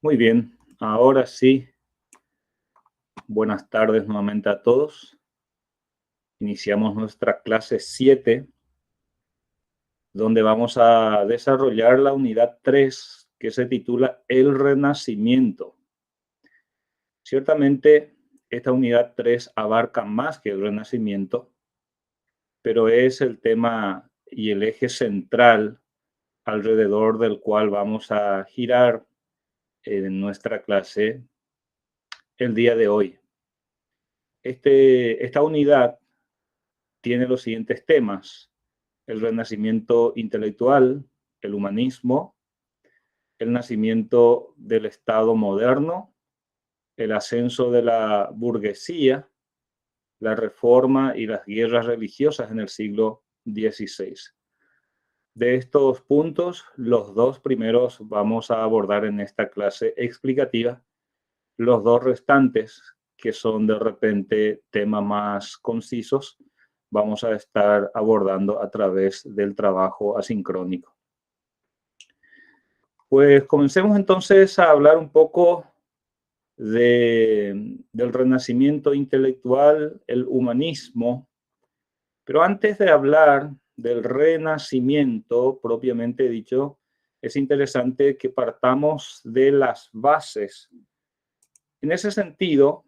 Muy bien, ahora sí, buenas tardes nuevamente a todos. Iniciamos nuestra clase 7, donde vamos a desarrollar la unidad 3, que se titula El Renacimiento. Ciertamente, esta unidad 3 abarca más que el Renacimiento, pero es el tema y el eje central alrededor del cual vamos a girar en nuestra clase el día de hoy. Esta unidad tiene los siguientes temas: el renacimiento intelectual, el humanismo, el nacimiento del Estado moderno, el ascenso de la burguesía, la reforma y las guerras religiosas en el siglo XVI. De estos puntos, los dos primeros vamos a abordar en esta clase explicativa. Los dos restantes, que son de repente temas más concisos, vamos a estar abordando a través del trabajo asincrónico. Pues comencemos entonces a hablar un poco del renacimiento intelectual, el humanismo. Pero antes de hablar del renacimiento propiamente dicho, es interesante que partamos de las bases. En ese sentido,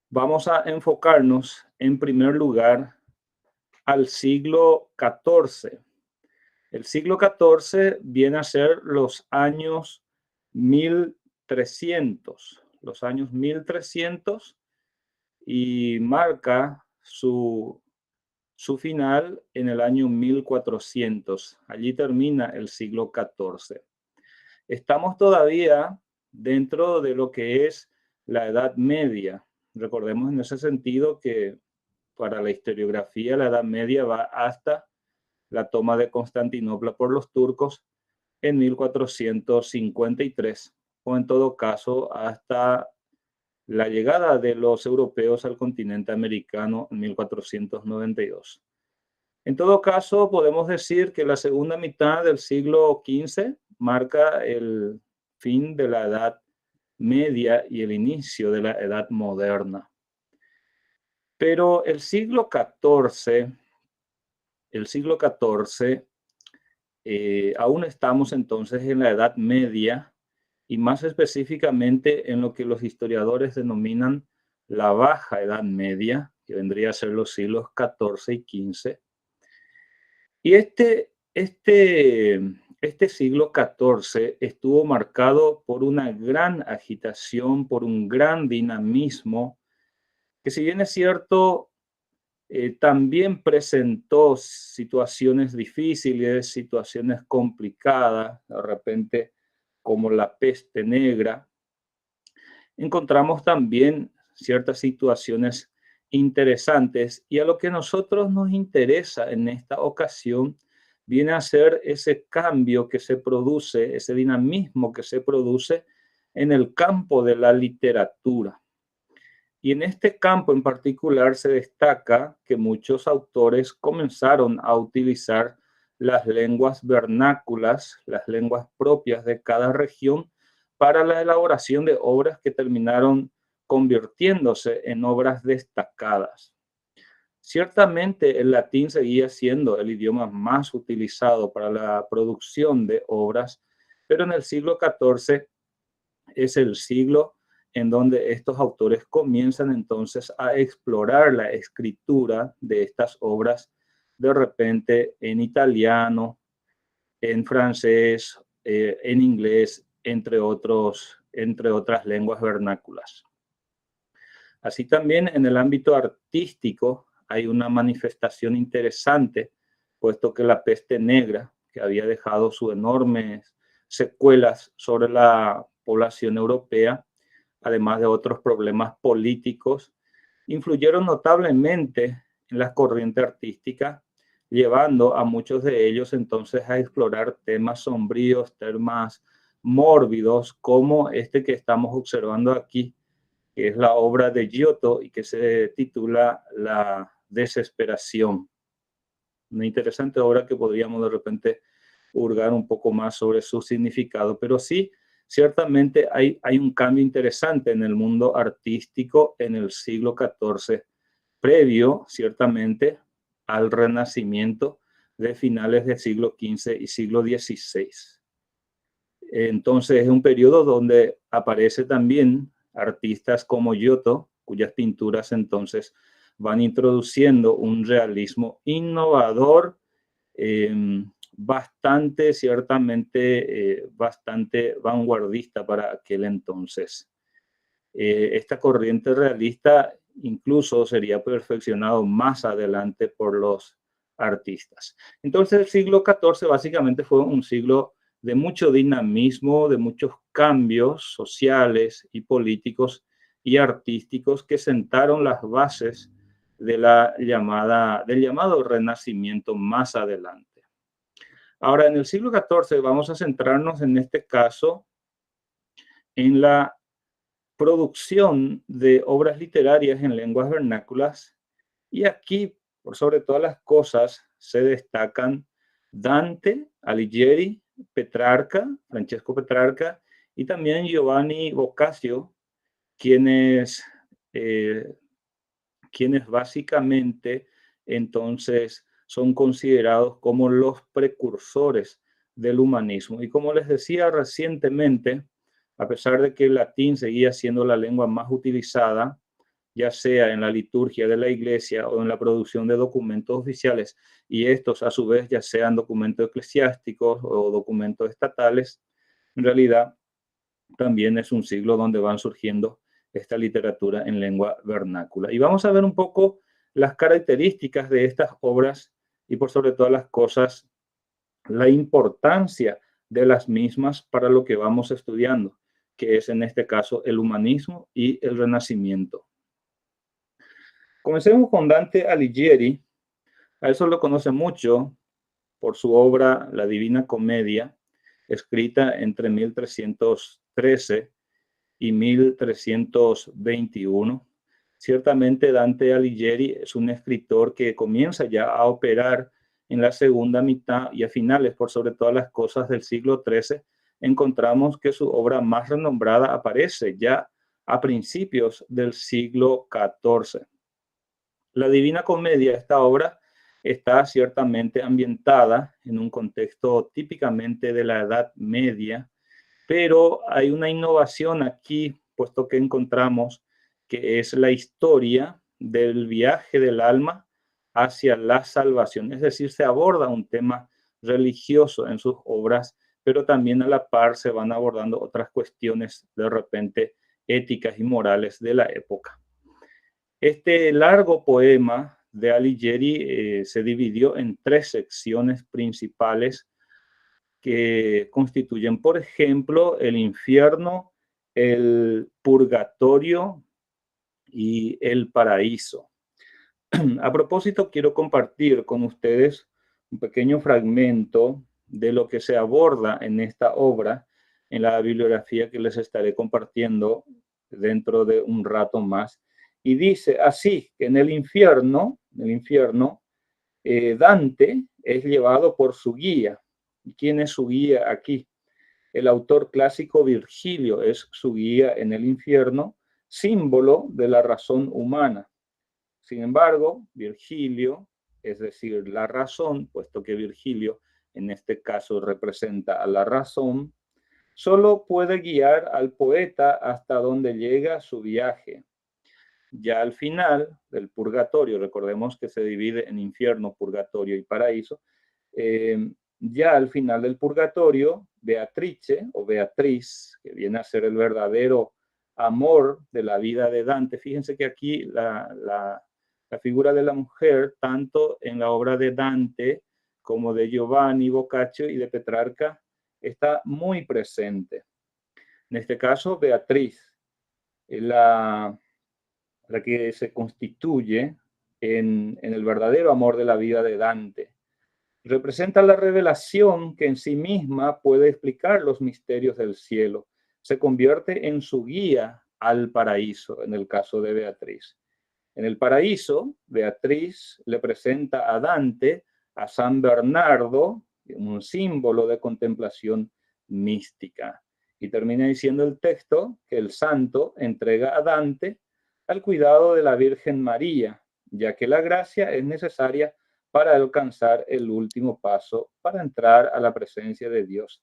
vamos a enfocarnos en primer lugar al siglo XIV. El siglo XIV viene a ser los años 1300, y marca su final en el año 1400. Allí termina el siglo XIV. Estamos todavía dentro de lo que es la Edad Media. Recordemos en ese sentido que para la historiografía la Edad Media va hasta la toma de Constantinopla por los turcos en 1453, o en todo caso hasta la llegada de los europeos al continente americano en 1492. En todo caso, podemos decir que la segunda mitad del siglo XV marca el fin de la Edad Media y el inicio de la Edad Moderna. Pero el siglo XIV, aún estamos entonces en la Edad Media, y más específicamente en lo que los historiadores denominan la Baja Edad Media, que vendría a ser los siglos XIV y XV. Y este siglo XIV estuvo marcado por una gran agitación, por un gran dinamismo, que si bien es cierto, también presentó situaciones difíciles, situaciones complicadas, de repente como la peste negra. Encontramos también ciertas situaciones interesantes, y a lo que a nosotros nos interesa en esta ocasión viene a ser ese cambio que se produce, ese dinamismo que se produce en el campo de la literatura. Y en este campo en particular se destaca que muchos autores comenzaron a utilizar las lenguas vernáculas, las lenguas propias de cada región, para la elaboración de obras que terminaron convirtiéndose en obras destacadas. Ciertamente el latín seguía siendo el idioma más utilizado para la producción de obras, pero en el siglo XIV es el siglo en donde estos autores comienzan entonces a explorar la escritura de estas obras, de repente en italiano, en francés, en inglés, entre otras lenguas vernáculas. Así también en el ámbito artístico hay una manifestación interesante, puesto que la peste negra, que había dejado sus enormes secuelas sobre la población europea, además de otros problemas políticos, influyeron notablemente en la corriente artística, llevando a muchos de ellos entonces a explorar temas sombríos, temas mórbidos, como este que estamos observando aquí, que es la obra de Giotto y que se titula La desesperación. Una interesante obra que podríamos de repente hurgar un poco más sobre su significado, pero sí ciertamente hay un cambio interesante en el mundo artístico en el siglo XIV, previo, ciertamente, al Renacimiento de finales del siglo XV y siglo XVI. Entonces es un periodo donde aparece también artistas como Giotto, cuyas pinturas entonces van introduciendo un realismo innovador, bastante, ciertamente, bastante vanguardista para aquel entonces. Esta corriente realista incluso sería perfeccionado más adelante por los artistas. Entonces el siglo XIV básicamente fue un siglo de mucho dinamismo, de muchos cambios sociales y políticos y artísticos que sentaron las bases de del llamado Renacimiento más adelante. Ahora, en el siglo XIV vamos a centrarnos en este caso en la producción de obras literarias en lenguas vernáculas, y aquí, por sobre todas las cosas, se destacan Dante, Alighieri, Petrarca, Francesco Petrarca, y también Giovanni Boccaccio, quienes, eh, quienes básicamente entonces son considerados como los precursores del humanismo. Y como les decía recientemente, a pesar de que el latín seguía siendo la lengua más utilizada, ya sea en la liturgia de la iglesia o en la producción de documentos oficiales, y estos a su vez ya sean documentos eclesiásticos o documentos estatales, en realidad también es un siglo donde van surgiendo esta literatura en lengua vernácula. Y vamos a ver un poco las características de estas obras y por sobre todas las cosas, la importancia de las mismas para lo que vamos estudiando, que es en este caso el humanismo y el renacimiento. Comencemos con Dante Alighieri. A eso lo conoce mucho por su obra La Divina Comedia, escrita entre 1313 y 1321. Ciertamente Dante Alighieri es un escritor que comienza ya a operar en la segunda mitad y a finales, por sobre todas las cosas, del siglo XIII. Encontramos que su obra más renombrada aparece ya a principios del siglo XIV. La Divina Comedia, esta obra, está ciertamente ambientada en un contexto típicamente de la Edad Media, pero hay una innovación aquí, puesto que encontramos que es la historia del viaje del alma hacia la salvación. Es decir, se aborda un tema religioso en sus obras, pero también a la par se van abordando otras cuestiones de repente éticas y morales de la época. Este largo poema de Alighieri se dividió en tres secciones principales que constituyen, por ejemplo, el infierno, el purgatorio y el paraíso. A propósito, quiero compartir con ustedes un pequeño fragmento de lo que se aborda en esta obra, en la bibliografía que les estaré compartiendo dentro de un rato más. Y dice así, que en el infierno, Dante es llevado por su guía. ¿Quién es su guía aquí? El autor clásico Virgilio es su guía en el infierno, símbolo de la razón humana. Sin embargo, Virgilio, es decir, la razón, puesto que Virgilio en este caso representa a la razón, solo puede guiar al poeta hasta donde llega su viaje. Ya al final del purgatorio, recordemos que se divide en infierno, purgatorio y paraíso, ya al final del purgatorio, Beatrice o Beatriz, que viene a ser el verdadero amor de la vida de Dante. Fíjense que aquí la figura de la mujer, tanto en la obra de Dante como de Giovanni Boccaccio y de Petrarca, está muy presente. En este caso, Beatriz, la que se constituye en el verdadero amor de la vida de Dante. Representa la revelación que en sí misma puede explicar los misterios del cielo. Se convierte en su guía al paraíso, en el caso de Beatriz. En el paraíso, Beatriz le presenta a Dante a San Bernardo, un símbolo de contemplación mística. Y termina diciendo el texto que el santo entrega a Dante al cuidado de la Virgen María, ya que la gracia es necesaria para alcanzar el último paso, para entrar a la presencia de Dios,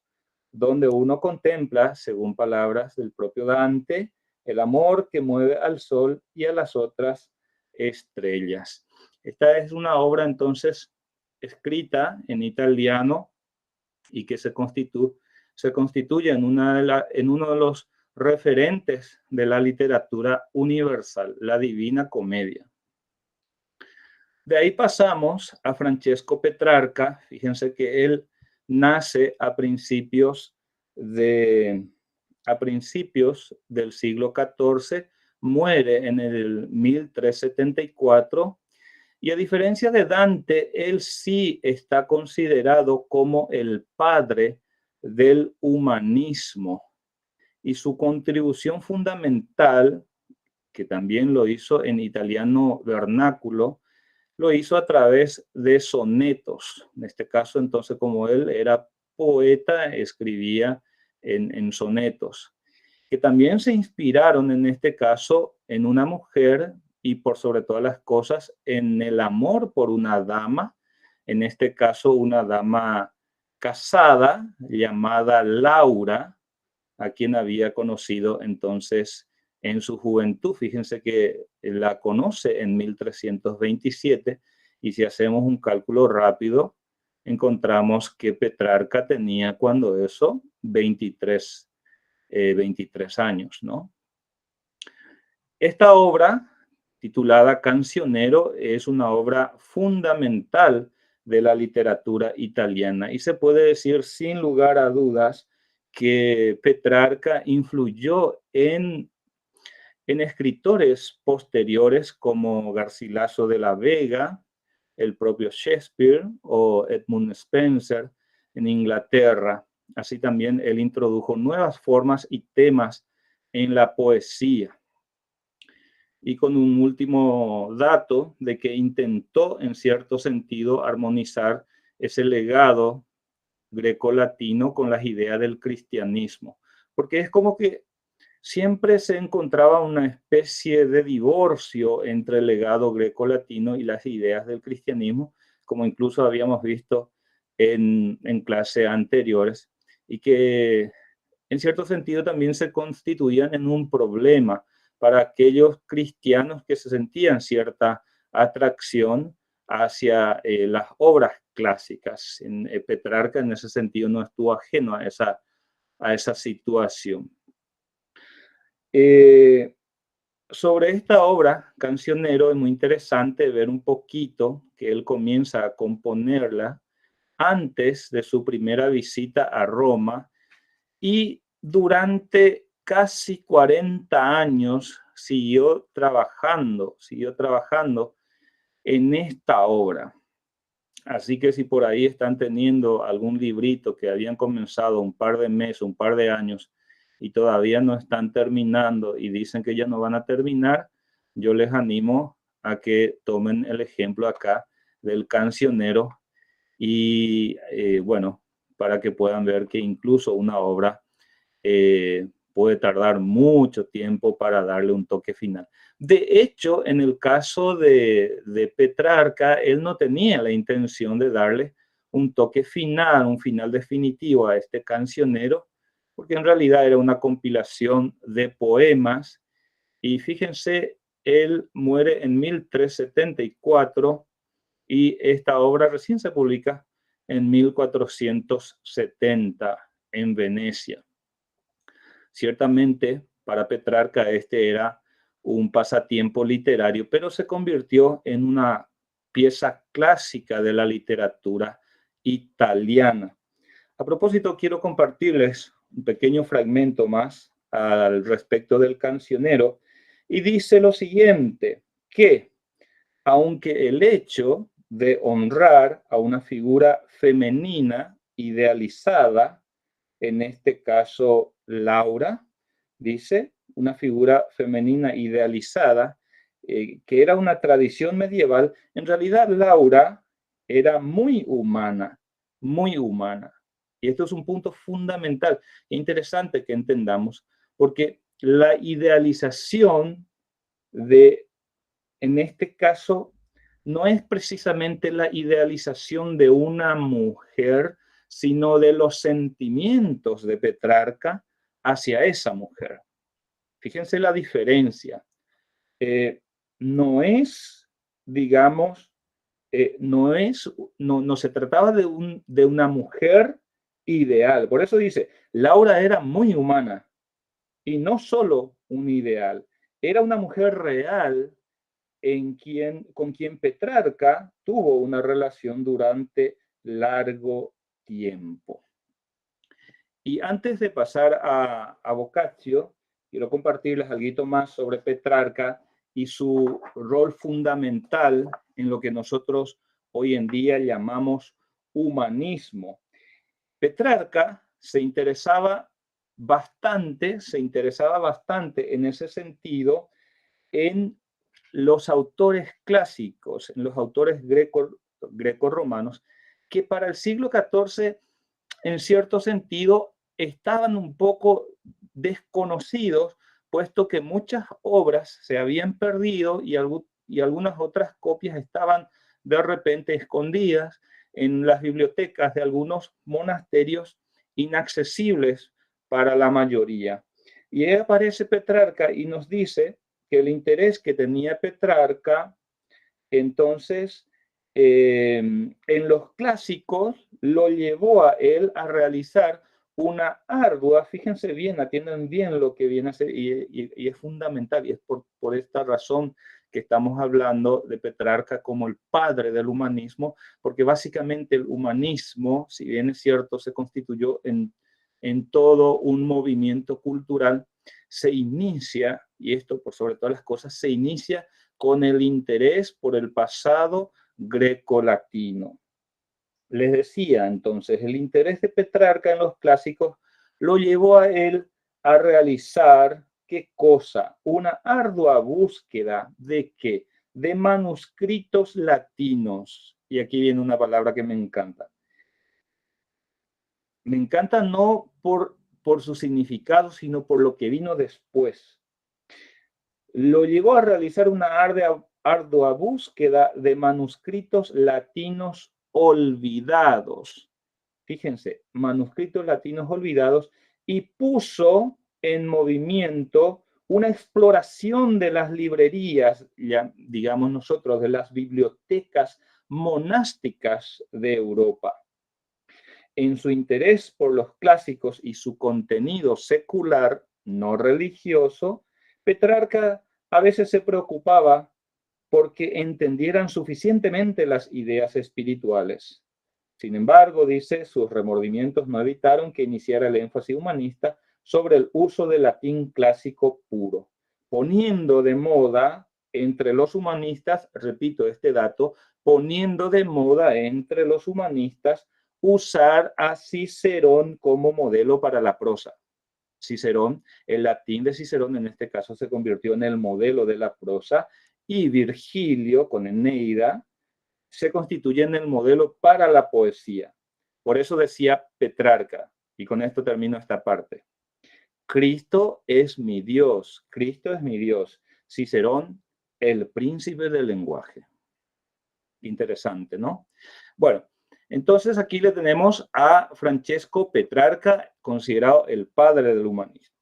donde uno contempla, según palabras del propio Dante, el amor que mueve al sol y a las otras estrellas. Esta es una obra entonces escrita en italiano y que se constituye en uno de los referentes de la literatura universal, la Divina Comedia. De ahí pasamos a Francesco Petrarca. Fíjense que él nace a principios del siglo XIV, muere en el 1374 y a diferencia de Dante, él sí está considerado como el padre del humanismo y su contribución fundamental, que también lo hizo en italiano vernáculo, lo hizo a través de sonetos. En este caso, entonces, como él era poeta, escribía en sonetos, que también se inspiraron en este caso en una mujer y por sobre todas las cosas en el amor por una dama, en este caso una dama casada llamada Laura, a quien había conocido entonces en su juventud. Fíjense que la conoce en 1327 y si hacemos un cálculo rápido, encontramos que Petrarca tenía cuando eso 23 años, ¿no? Esta obra, titulada Cancionero, es una obra fundamental de la literatura italiana y se puede decir sin lugar a dudas que Petrarca influyó en escritores posteriores como Garcilaso de la Vega, el propio Shakespeare o Edmund Spencer en Inglaterra. Así también él introdujo nuevas formas y temas en la poesía. Y con un último dato de que intentó en cierto sentido armonizar ese legado grecolatino con las ideas del cristianismo, porque es como que siempre se encontraba una especie de divorcio entre el legado grecolatino y las ideas del cristianismo, como incluso habíamos visto en clases anteriores, y que en cierto sentido también se constituían en un problema para aquellos cristianos que se sentían cierta atracción hacia las obras clásicas. Petrarca en ese sentido no estuvo ajeno a esa situación. Sobre esta obra, Cancionero, es muy interesante ver un poquito que él comienza a componerla antes de su primera visita a Roma y durante casi 40 años siguió trabajando en esta obra. Así que si por ahí están teniendo algún librito que habían comenzado un par de meses, un par de años y todavía no están terminando y dicen que ya no van a terminar, yo les animo a que tomen el ejemplo acá del Cancionero y bueno, para que puedan ver que incluso una obra puede tardar mucho tiempo para darle un toque final. De hecho, en el caso de Petrarca, él no tenía la intención de darle un toque final, un final definitivo a este cancionero, porque en realidad era una compilación de poemas. Y fíjense, él muere en 1374 y esta obra recién se publica en 1470 en Venecia. Ciertamente, para Petrarca este era un pasatiempo literario, pero se convirtió en una pieza clásica de la literatura italiana. A propósito, quiero compartirles un pequeño fragmento más al respecto del cancionero y dice lo siguiente, que aunque el hecho de honrar a una figura femenina idealizada, en este caso Laura, dice, una figura femenina idealizada, que era una tradición medieval, en realidad Laura era muy humana, Y esto es un punto fundamental e interesante que entendamos, porque la idealización en este caso, no es precisamente la idealización de una mujer, sino de los sentimientos de Petrarca hacia esa mujer. Fíjense la diferencia. No es, digamos, no se trataba de una mujer ideal. Por eso dice, Laura era muy humana y no solo un ideal, era una mujer real con quien Petrarca tuvo una relación durante largo tiempo. Y antes de pasar a Boccaccio, quiero compartirles algo más sobre Petrarca y su rol fundamental en lo que nosotros hoy en día llamamos humanismo. Petrarca se interesaba bastante en ese sentido en los autores clásicos, en los autores greco-romanos, que para el siglo XIV, en cierto sentido, estaban un poco desconocidos, puesto que muchas obras se habían perdido y algunas otras copias estaban de repente escondidas en las bibliotecas de algunos monasterios inaccesibles para la mayoría. Y ahí aparece Petrarca y nos dice que el interés que tenía Petrarca, entonces, en los clásicos, lo llevó a él a realizar una ardua, fíjense bien, atiendan bien lo que viene a ser, y es fundamental, y es por esta razón que estamos hablando de Petrarca como el padre del humanismo, porque básicamente el humanismo, si bien es cierto, se constituyó en todo un movimiento cultural, se inicia, y esto por sobre todas las cosas, se inicia con el interés por el pasado greco-latino. Les decía entonces, el interés de Petrarca en los clásicos lo llevó a él a realizar, ¿qué cosa? Una ardua búsqueda de ¿qué? De manuscritos latinos. Y aquí viene una palabra que me encanta. Me encanta no por su significado, sino por lo que vino después. Lo llevó a realizar una ardua búsqueda de manuscritos latinos olvidados. Fíjense, manuscritos latinos olvidados, y puso en movimiento una exploración de las librerías, ya digamos nosotros, de las bibliotecas monásticas de Europa. En su interés por los clásicos y su contenido secular, no religioso, Petrarca a veces se preocupaba porque entendieran suficientemente las ideas espirituales. Sin embargo, dice, sus remordimientos no evitaron que iniciara el énfasis humanista sobre el uso del latín clásico puro, poniendo de moda entre los humanistas, repito este dato, poniendo de moda entre los humanistas usar a Cicerón como modelo para la prosa. Cicerón, el latín de Cicerón en este caso se convirtió en el modelo de la prosa, y Virgilio con Eneida se constituye en el modelo para la poesía. Por eso decía Petrarca, y con esto termino esta parte: Cristo es mi Dios, Cristo es mi Dios. Cicerón, el príncipe del lenguaje. Interesante, ¿no? Bueno, entonces aquí le tenemos a Francesco Petrarca, considerado el padre del humanismo.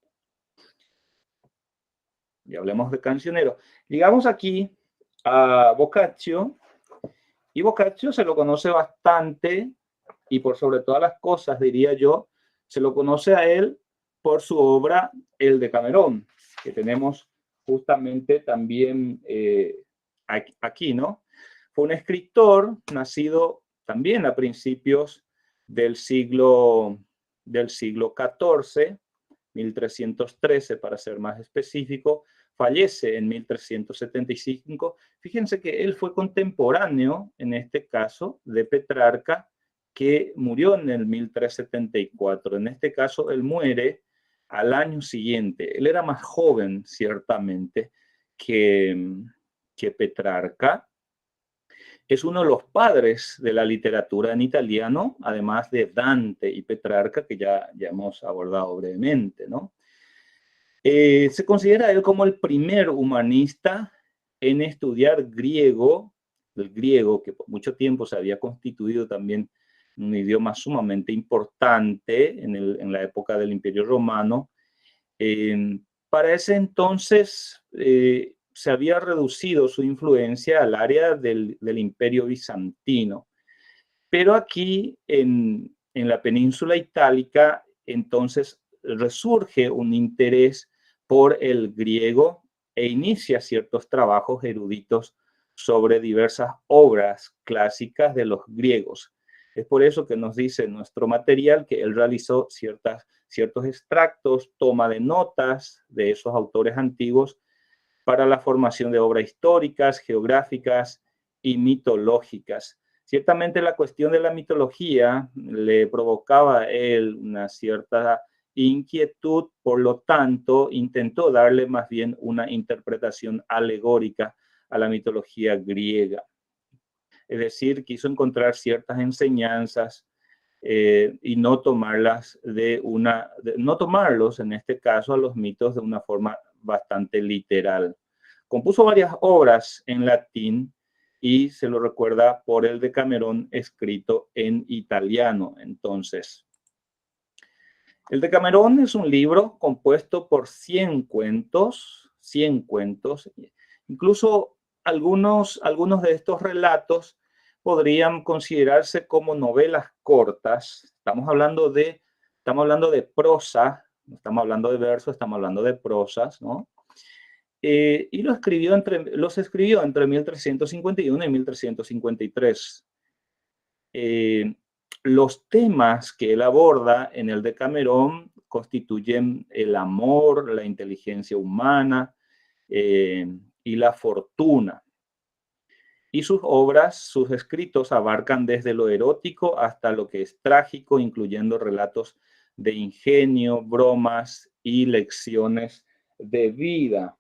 Y hablemos de cancionero. Llegamos aquí a Boccaccio, y Boccaccio se lo conoce bastante, y por sobre todas las cosas, diría yo, se lo conoce a él por su obra El Decamerón, que tenemos justamente también aquí, ¿no? Fue un escritor nacido también a principios del siglo XIV, 1313 para ser más específico, fallece en 1375. Fíjense que él fue contemporáneo, en este caso, de Petrarca, que murió en el 1374. En este caso, él muere al año siguiente. Él era más joven, ciertamente, que Petrarca. es uno de los padres de la literatura en italiano, además de Dante y Petrarca, que ya hemos abordado brevemente, ¿no? Se considera él como el primer humanista en estudiar griego, el griego que por mucho tiempo se había constituido también un idioma sumamente importante en la época del Imperio Romano. Para ese entonces se había reducido su influencia al área del Imperio Bizantino, pero aquí en la península itálica entonces resurge un interés por el griego e inicia ciertos trabajos eruditos sobre diversas obras clásicas de los griegos. Es por eso que nos dice nuestro material que él realizó ciertos extractos, toma de notas de esos autores antiguos para la formación de obras históricas, geográficas y mitológicas. Ciertamente la cuestión de la mitología le provocaba a él una cierta inquietud, por lo tanto intentó darle más bien una interpretación alegórica a la mitología griega. Es decir, quiso encontrar ciertas enseñanzas y no tomarlos en este caso a los mitos de una forma bastante literal. Compuso varias obras en latín y se lo recuerda por el Decamerón escrito en italiano. Entonces, el Decamerón es un libro compuesto por 100 cuentos, incluso algunos de estos relatos podrían considerarse como novelas cortas. Estamos hablando de prosa, no estamos hablando de versos, estamos hablando de prosas, ¿no? Y los escribió entre 1351 y 1353. Los temas que él aborda en el Decamerón constituyen el amor, la inteligencia humana y la fortuna. Y sus obras, sus escritos abarcan desde lo erótico hasta lo que es trágico, incluyendo relatos de ingenio, bromas y lecciones de vida.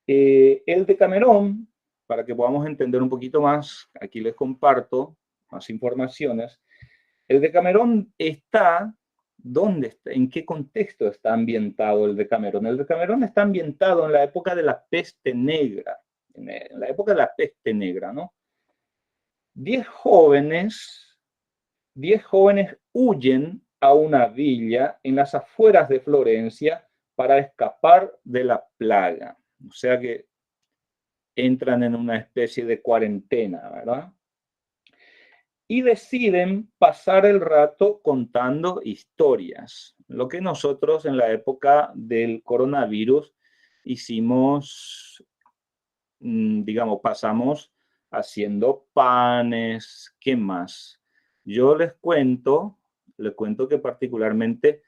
El Decamerón, para que podamos entender un poquito más, aquí les comparto más informaciones. El Decamerón está, ¿dónde está? ¿En qué contexto está ambientado el Decamerón? El Decamerón está ambientado en la época de la peste negra, en la época de la peste negra, ¿no? 10 jóvenes huyen a una villa en las afueras de Florencia para escapar de la plaga. O sea que entran en una especie de cuarentena, ¿verdad? Y deciden pasar el rato contando historias. Lo que nosotros en la época del coronavirus hicimos, digamos, pasamos haciendo panes, ¿qué más? Yo les cuento que particularmente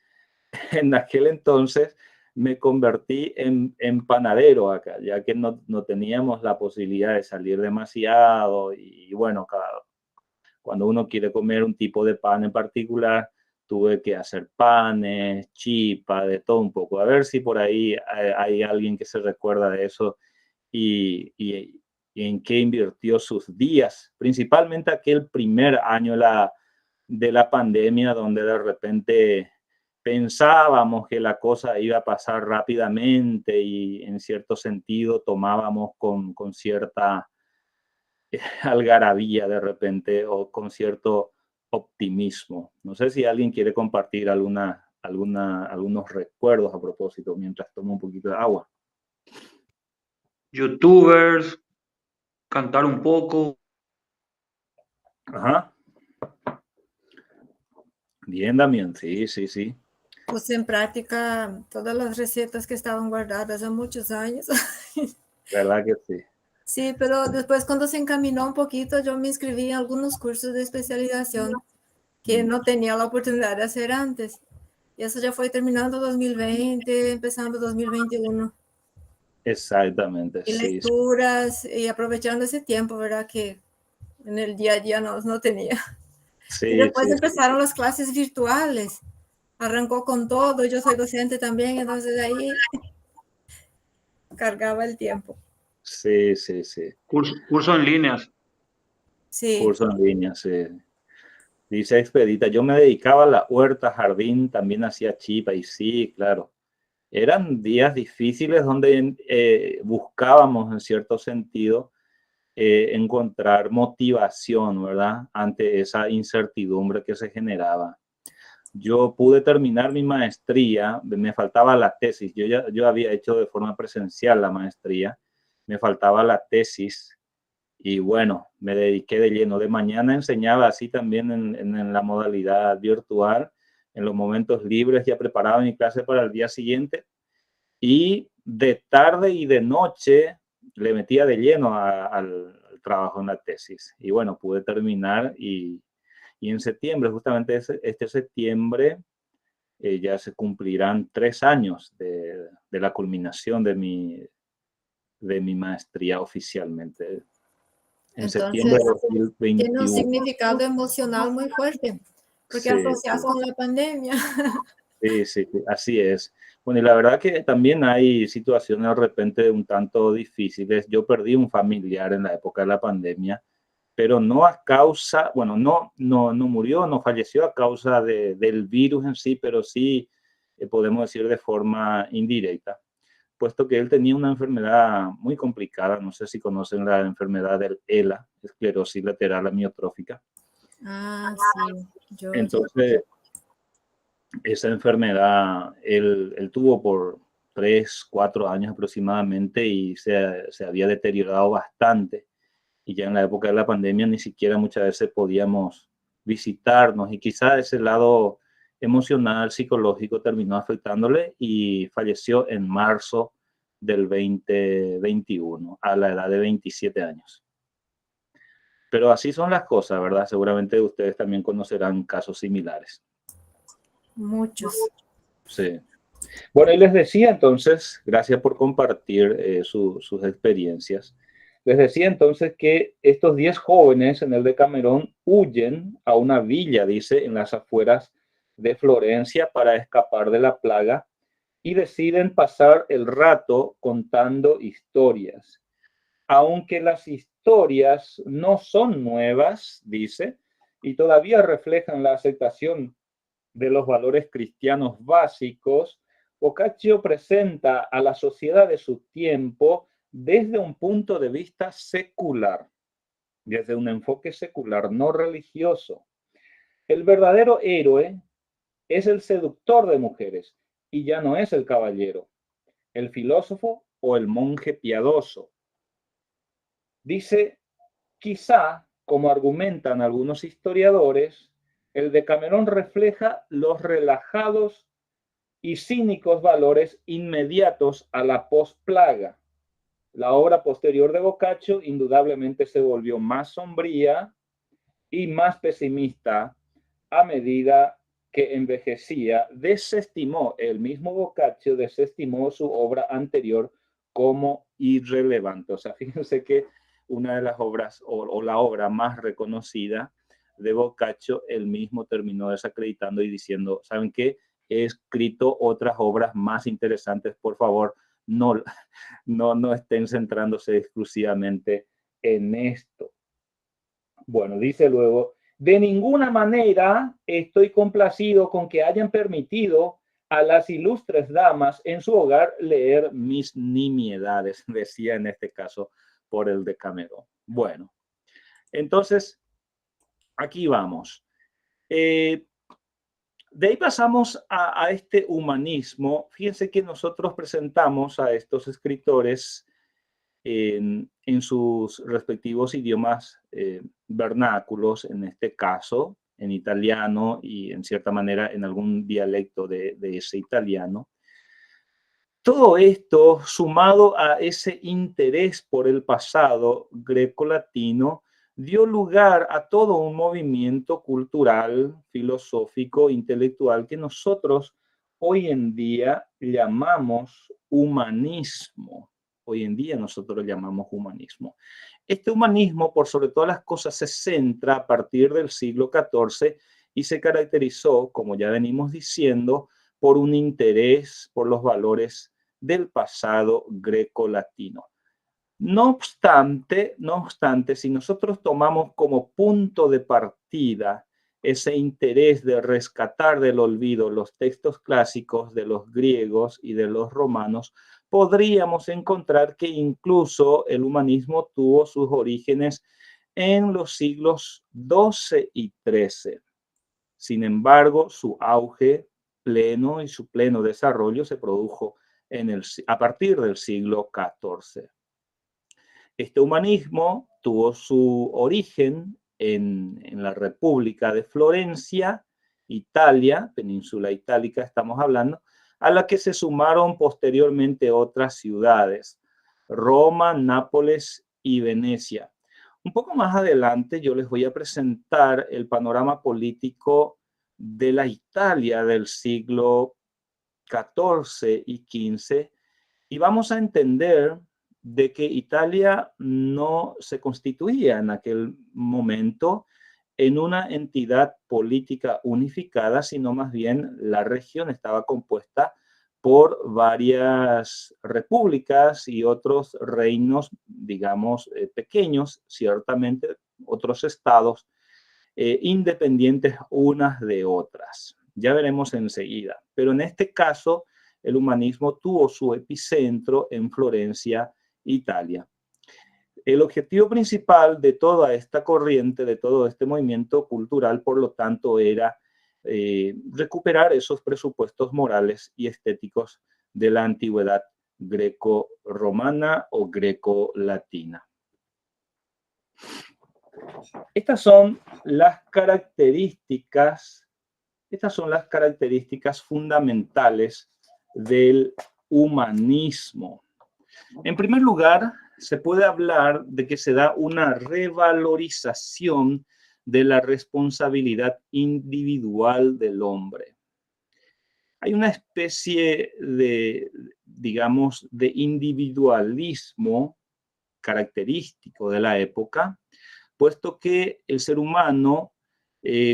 en aquel entonces me convertí en panadero acá, ya que no teníamos la posibilidad de salir demasiado y bueno, cuando uno quiere comer un tipo de pan en particular, tuve que hacer panes, chipa, de todo un poco. A ver si por ahí hay alguien que se recuerda de eso y en qué invirtió sus días, principalmente aquel primer año de la pandemia, donde de repente pensábamos que la cosa iba a pasar rápidamente y en cierto sentido tomábamos con cierta algarabía de repente o con cierto optimismo. No sé si alguien quiere compartir algunos recuerdos a propósito mientras tomo un poquito de agua. Youtubers, cantar un poco. Ajá. Bien, Damián, sí, sí, sí. Puse en práctica todas las recetas que estaban guardadas hace muchos años. ¿Verdad que sí? Sí, pero después cuando se encaminó un poquito, yo me inscribí en algunos cursos de especialización que no tenía la oportunidad de hacer antes. Y eso ya fue terminando 2020, empezando 2021. Exactamente, Y sí. lecturas, y aprovechando ese tiempo, ¿verdad? Que en el día a día no tenía. Sí, Y después sí, empezaron las clases virtuales. Arrancó con todo, yo soy docente también, entonces ahí cargaba el tiempo. sí, sí, sí. Curso en líneas. Sí, curso en línea, sí. Dice Expedita, yo me dedicaba a la huerta, jardín, también hacía chipa y sí, claro. Eran días difíciles donde buscábamos en cierto sentido encontrar motivación, ¿verdad? Ante esa incertidumbre que se generaba. Yo pude terminar mi maestría, me faltaba la tesis, yo había hecho de forma presencial la maestría, me faltaba la tesis y bueno, me dediqué de lleno. De mañana enseñaba así también en la modalidad virtual, en los momentos libres ya preparaba mi clase para el día siguiente y de tarde y de noche le metía de lleno al trabajo en la tesis. Y bueno, pude terminar y en septiembre, justamente este septiembre, ya se cumplirán 3 años de la culminación de mi maestría oficialmente. En septiembre entonces de tiene un 2021. significado emocional muy fuerte, porque Sí, asocias con la pandemia. sí, sí, así es. Bueno, y la verdad que también hay situaciones de repente un tanto difíciles. Yo perdí un familiar en la época de la pandemia, pero no a causa, bueno, no murió, no falleció a causa del virus en sí, pero sí podemos decir de forma indirecta, puesto que él tenía una enfermedad muy complicada. No sé si conocen la enfermedad del ELA, esclerosis lateral amiotrófica. Ah, sí, yo Entonces, esa enfermedad él tuvo por 3, 4 años aproximadamente y se había deteriorado bastante. Y ya en la época de la pandemia ni siquiera muchas veces podíamos visitarnos y quizá ese lado emocional, psicológico terminó afectándole y falleció en marzo del 2021 a la edad de 27 años. Pero así son las cosas, ¿verdad? Seguramente ustedes también conocerán casos similares. muchos. Sí. Bueno, y les decía entonces, gracias por compartir sus experiencias. Les decía entonces que estos 10 jóvenes en el Decamerón huyen a una villa, dice, en las afueras de Florencia para escapar de la plaga y deciden pasar el rato contando historias. Aunque las historias no son nuevas, dice, y todavía reflejan la aceptación de los valores cristianos básicos, Boccaccio presenta a la sociedad de su tiempo desde un punto de vista secular, desde un enfoque secular, no religioso. El verdadero héroe es el seductor de mujeres y ya no es el caballero, el filósofo o el monje piadoso. Dice, quizá, como argumentan algunos historiadores, el Decamerón refleja los relajados y cínicos valores inmediatos a la posplaga. La obra posterior de Boccaccio indudablemente se volvió más sombría y más pesimista a medida que envejecía. Desestimó, el mismo Boccaccio desestimó su obra anterior como irrelevante. O sea, fíjense que una de las obras o la obra más reconocida de Boccaccio, él mismo terminó desacreditando y diciendo, ¿saben qué? He escrito otras obras más interesantes, por favor, no estén centrándose exclusivamente en esto. Bueno, dice luego, de ninguna manera estoy complacido con que hayan permitido a las ilustres damas en su hogar leer mis nimiedades, decía en este caso por el Decamerón. Bueno, entonces, aquí vamos. De ahí pasamos a este humanismo. Fíjense que nosotros presentamos a estos escritores en sus respectivos idiomas vernáculos, en este caso en italiano y en cierta manera en algún dialecto de ese italiano. Todo esto sumado a ese interés por el pasado grecolatino dio lugar a todo un movimiento cultural, filosófico, intelectual que nosotros hoy en día llamamos humanismo. Hoy en día nosotros lo llamamos humanismo. Este humanismo, por sobre todas las cosas, se centra a partir del siglo XIV y se caracterizó, como ya venimos diciendo, por un interés por los valores del pasado grecolatino. No obstante, si nosotros tomamos como punto de partida ese interés de rescatar del olvido los textos clásicos de los griegos y de los romanos, podríamos encontrar que incluso el humanismo tuvo sus orígenes en los siglos XII y XIII. Sin embargo, su auge pleno y su pleno desarrollo se produjo a partir del siglo XIV. Este humanismo tuvo su origen en la República de Florencia, Italia, península itálica estamos hablando, a la que se sumaron posteriormente otras ciudades, Roma, Nápoles y Venecia. Un poco más adelante yo les voy a presentar el panorama político de la Italia del siglo XIV y XV y vamos a entender de que Italia no se constituía en aquel momento en una entidad política unificada, sino más bien la región estaba compuesta por varias repúblicas y otros reinos, digamos, pequeños, ciertamente otros estados independientes unas de otras. Ya veremos enseguida. Pero en este caso, el humanismo tuvo su epicentro en Florencia, Italia. El objetivo principal de toda esta corriente, de todo este movimiento cultural, por lo tanto, era recuperar esos presupuestos morales y estéticos de la antigüedad greco-romana o greco-latina. Estas son las características fundamentales del humanismo. En primer lugar, se puede hablar de que se da una revalorización de la responsabilidad individual del hombre. Hay una especie de, digamos, de individualismo característico de la época, puesto que el ser humano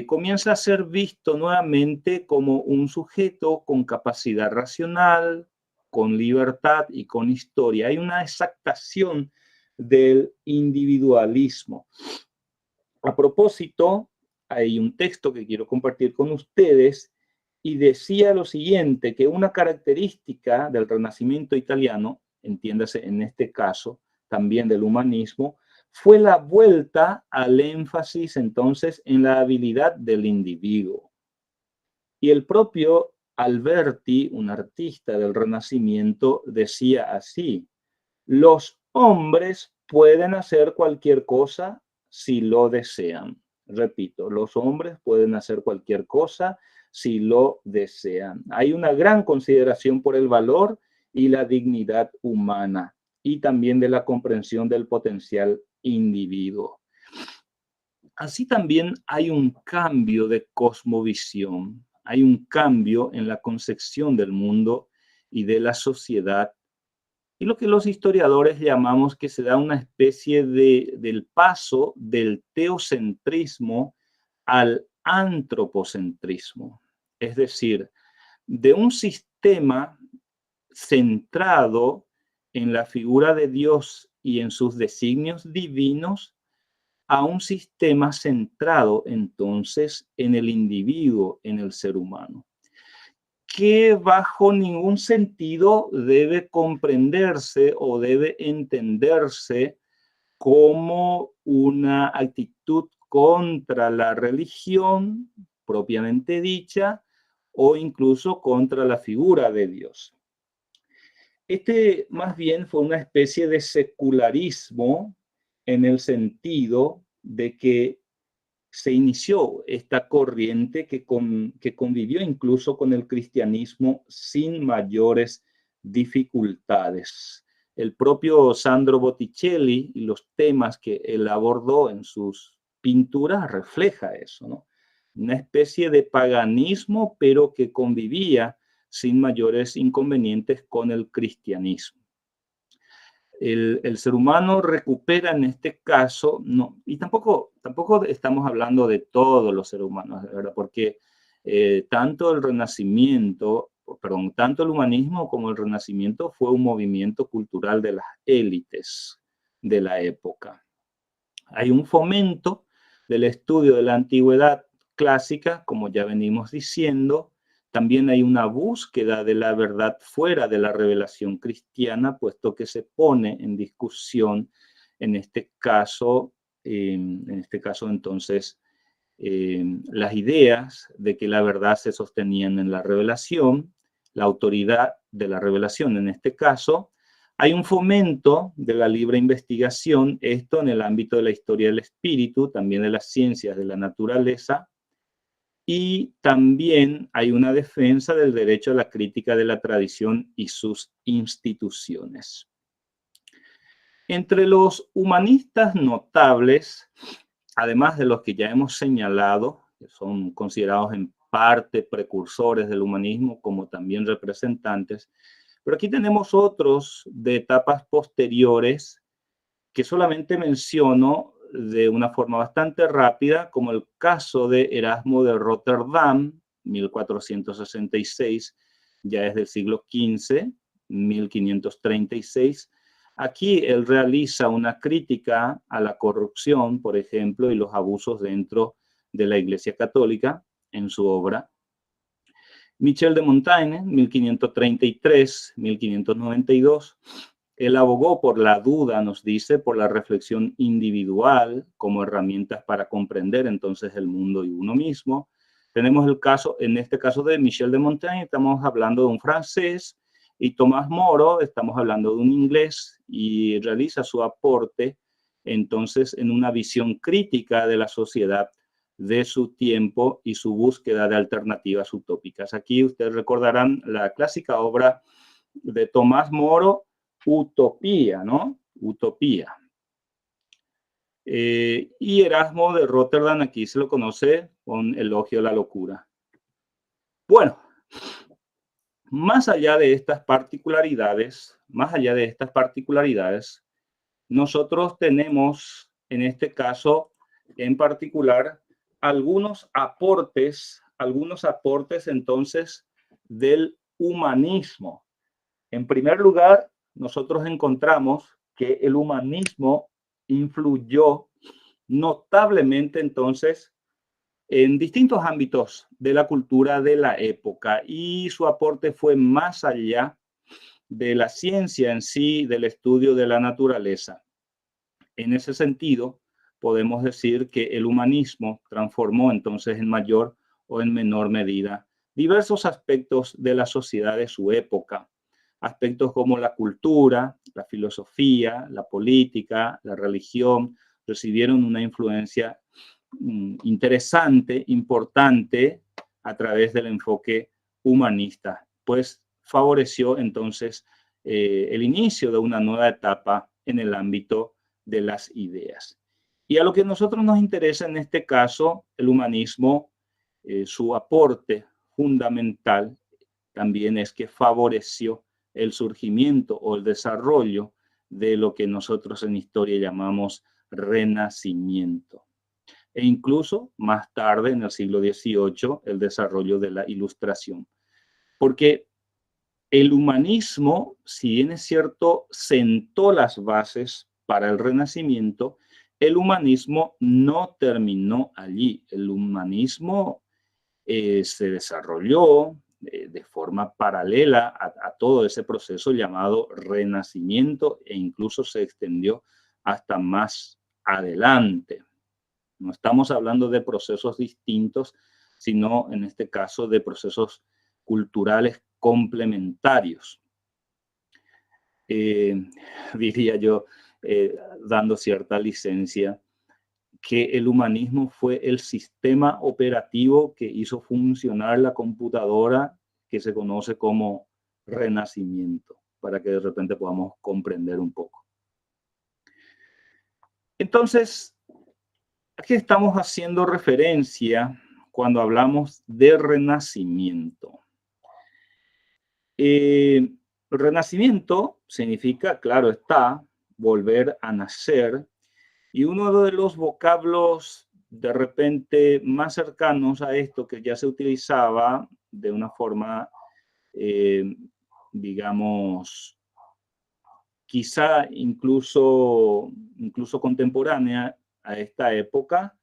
comienza a ser visto nuevamente como un sujeto con capacidad racional, con libertad y con historia. Hay una exaltación del individualismo. A propósito, hay un texto que quiero compartir con ustedes y decía lo siguiente, que una característica del Renacimiento italiano, entiéndase en este caso también del humanismo, fue la vuelta al énfasis entonces en la habilidad del individuo. Y el propio Alberti, un artista del Renacimiento, decía así: los hombres pueden hacer cualquier cosa si lo desean. Repito, los hombres pueden hacer cualquier cosa si lo desean. Hay una gran consideración por el valor y la dignidad humana y también de la comprensión del potencial individuo. Así también hay un cambio de cosmovisión, hay un cambio en la concepción del mundo y de la sociedad, y lo que los historiadores llamamos que se da una especie del paso del teocentrismo al antropocentrismo, es decir, de un sistema centrado en la figura de Dios y en sus designios divinos a un sistema centrado entonces en el individuo, en el ser humano, que bajo ningún sentido debe comprenderse o debe entenderse como una actitud contra la religión propiamente dicha o incluso contra la figura de Dios. Este más bien fue una especie de secularismo en el sentido de que se inició esta corriente que convivió incluso con el cristianismo sin mayores dificultades. El propio Sandro Botticelli y los temas que él abordó en sus pinturas refleja eso, ¿no? Una especie de paganismo, pero que convivía sin mayores inconvenientes con el cristianismo. El ser humano recupera en este caso, no, y tampoco estamos hablando de todos los seres humanos, ¿verdad? Porque tanto el humanismo como el Renacimiento fue un movimiento cultural de las élites. de la época. Hay un fomento del estudio de la antigüedad clásica, como ya venimos diciendo. También hay una búsqueda de la verdad fuera de la revelación cristiana, puesto que se pone en discusión, en este caso entonces, las ideas de que la verdad se sostenían en la revelación, la autoridad de la revelación en este caso. Hay un fomento de la libre investigación, esto en el ámbito de la historia del espíritu, también de las ciencias de la naturaleza, y también hay una defensa del derecho a la crítica de la tradición y sus instituciones. Entre los humanistas notables, además de los que ya hemos señalado, que son considerados en parte precursores del humanismo, como también representantes, pero aquí tenemos otros de etapas posteriores que solamente menciono de una forma bastante rápida, como el caso de Erasmo de Rotterdam, 1466, ya es del siglo XV, 1536. Aquí él realiza una crítica a la corrupción, por ejemplo, y los abusos dentro de la Iglesia Católica en su obra. Michel de Montaigne, 1533-1592, él abogó por la duda, nos dice, por la reflexión individual como herramientas para comprender entonces el mundo y uno mismo. Tenemos el caso, en este caso de Michel de Montaigne, estamos hablando de un francés, y Tomás Moro, estamos hablando de un inglés, y realiza su aporte entonces en una visión crítica de la sociedad de su tiempo y su búsqueda de alternativas utópicas. Aquí ustedes recordarán la clásica obra de Tomás Moro, Utopía, ¿no? Utopía. Y Erasmo de Rotterdam, aquí se lo conoce con Elogio a la locura. Bueno, más allá de estas particularidades, nosotros tenemos, en este caso en particular, algunos aportes entonces del humanismo. En primer lugar, nosotros encontramos que el humanismo influyó notablemente entonces en distintos ámbitos de la cultura de la época, y su aporte fue más allá de la ciencia en sí, del estudio de la naturaleza. En ese sentido, podemos decir que el humanismo transformó entonces en mayor o en menor medida diversos aspectos de la sociedad de su época. Aspectos como la cultura, la filosofía, la política, la religión, recibieron una influencia interesante, importante, a través del enfoque humanista, pues favoreció entonces el inicio de una nueva etapa en el ámbito de las ideas. Y a lo que a nosotros nos interesa en este caso, el humanismo, su aporte fundamental también es que favoreció el surgimiento o el desarrollo de lo que nosotros en historia llamamos renacimiento. E incluso más tarde, en el siglo XVIII, el desarrollo de la Ilustración. Porque el humanismo, si bien es cierto, sentó las bases para el Renacimiento, el humanismo no terminó allí. El humanismo se desarrolló de forma paralela a todo ese proceso llamado Renacimiento, e incluso se extendió hasta más adelante. No estamos hablando de procesos distintos, sino en este caso de procesos culturales complementarios. Diría yo, dando cierta licencia, que el humanismo fue el sistema operativo que hizo funcionar la computadora que se conoce como Renacimiento, para que de repente podamos comprender un poco. Entonces, ¿a qué estamos haciendo referencia cuando hablamos de renacimiento? Renacimiento significa, claro está, volver a nacer, y uno de los vocablos de repente más cercanos a esto, que ya se utilizaba de una forma, digamos, quizá incluso contemporánea a esta época,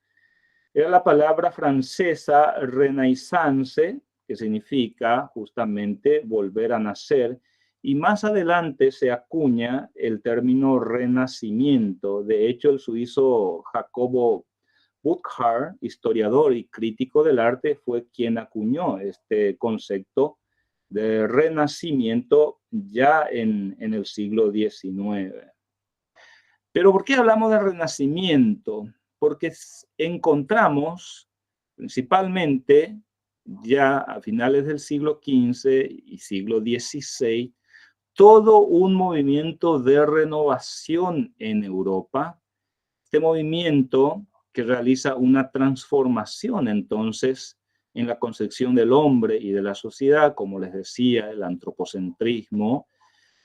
era la palabra francesa renaissance, que significa justamente volver a nacer, y más adelante se acuña el término renacimiento. De hecho, el suizo Jacobo Burckhardt, historiador y crítico del arte, fue quien acuñó este concepto de renacimiento ya en el siglo XIX. Pero ¿por qué hablamos de renacimiento? Porque encontramos principalmente ya a finales del siglo XV y siglo XVI todo un movimiento de renovación en Europa. Este movimiento que realiza una transformación entonces en la concepción del hombre y de la sociedad, como les decía, el antropocentrismo.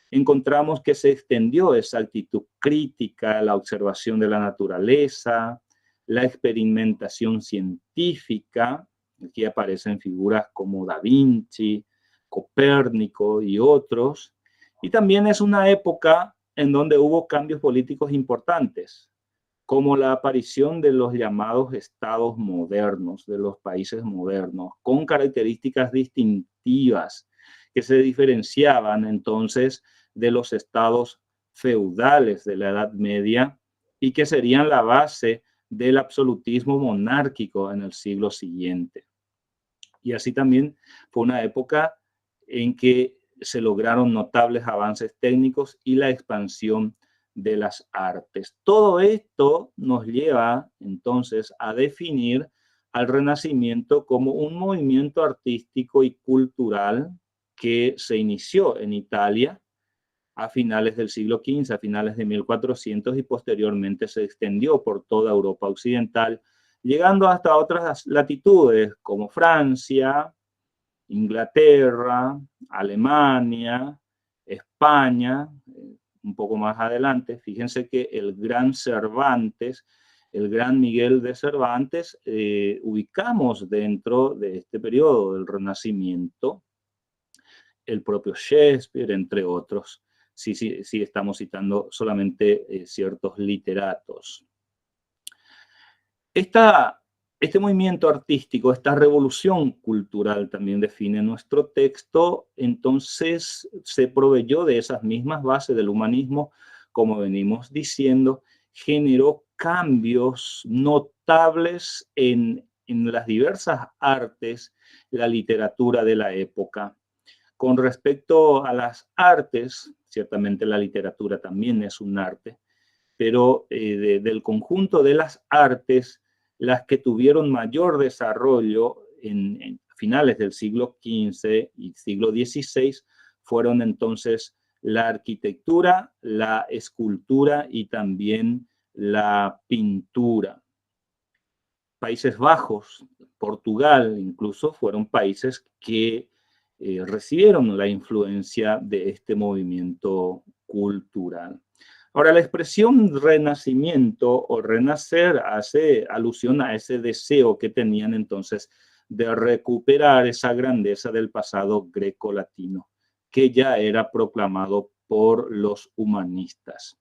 Encontramos que se extendió esa actitud crítica, la observación de la naturaleza, la experimentación científica. Aquí aparecen figuras como Da Vinci, Copérnico y otros. Y también es una época en donde hubo cambios políticos importantes, como la aparición de los llamados estados modernos, de los países modernos, con características distintivas que se diferenciaban entonces de los estados feudales de la Edad Media y que serían la base del absolutismo monárquico en el siglo siguiente. Y así también fue una época en que se lograron notables avances técnicos y la expansión de las artes. Todo esto nos lleva entonces a definir al Renacimiento como un movimiento artístico y cultural que se inició en Italia a finales del siglo XV, a finales de 1400, y posteriormente se extendió por toda Europa occidental, llegando hasta otras latitudes como Francia, Inglaterra, Alemania, España. Un poco más adelante, fíjense que el gran Cervantes, el gran Miguel de Cervantes, ubicamos dentro de este periodo del Renacimiento, el propio Shakespeare, entre otros. Sí, estamos citando solamente ciertos literatos. Este movimiento artístico, esta revolución cultural también define nuestro texto, entonces se proveyó de esas mismas bases del humanismo, como venimos diciendo, generó cambios notables en las diversas artes, la literatura de la época. Con respecto a las artes, ciertamente la literatura también es un arte, pero del conjunto de las artes, las que tuvieron mayor desarrollo en finales del siglo XV y siglo XVI fueron entonces la arquitectura, la escultura y también la pintura. Países Bajos, Portugal incluso, fueron países que recibieron la influencia de este movimiento cultural. Ahora, la expresión renacimiento o renacer hace alusión a ese deseo que tenían entonces de recuperar esa grandeza del pasado greco-latino, que ya era proclamado por los humanistas.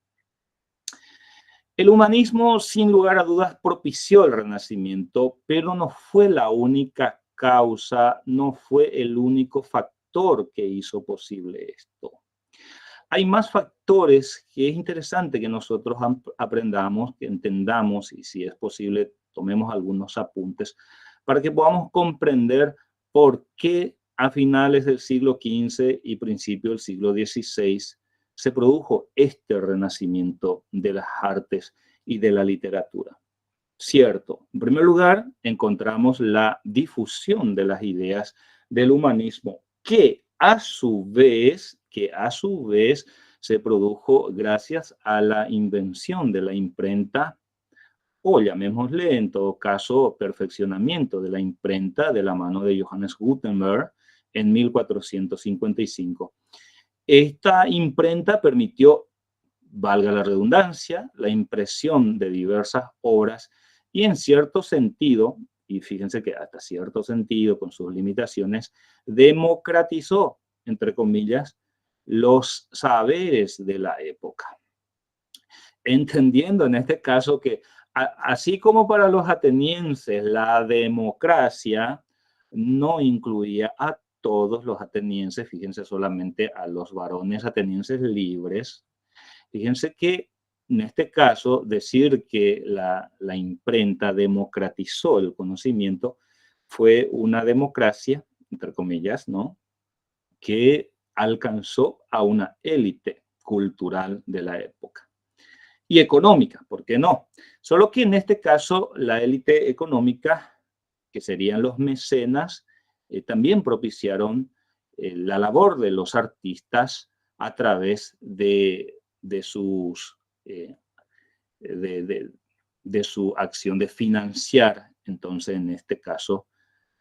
El humanismo, sin lugar a dudas, propició el Renacimiento, pero no fue la única causa, no fue el único factor que hizo posible esto. Hay más factores que es interesante que nosotros aprendamos, que entendamos y, si es posible, tomemos algunos apuntes para que podamos comprender por qué a finales del siglo XV y principio del siglo XVI se produjo este renacimiento de las artes y de la literatura. Cierto, en primer lugar, encontramos la difusión de las ideas del humanismo, que a su vez se produjo gracias a la invención de la imprenta, o llamémosle en todo caso perfeccionamiento de la imprenta de la mano de Johannes Gutenberg en 1455. Esta imprenta permitió, valga la redundancia, la impresión de diversas obras y en cierto sentido, y fíjense que hasta cierto sentido con sus limitaciones, democratizó, entre comillas, los saberes de la época, entendiendo en este caso que así como para los atenienses la democracia no incluía a todos los atenienses, fíjense solamente a los varones atenienses libres. Fíjense que en este caso decir que la imprenta democratizó el conocimiento fue una democracia, entre comillas, ¿no?, que alcanzó a una élite cultural de la época. Y económica, ¿por qué no? Solo que en este caso la élite económica, que serían los mecenas, también propiciaron la labor de los artistas a través de sus, de, de- de su acción de financiar, entonces en este caso,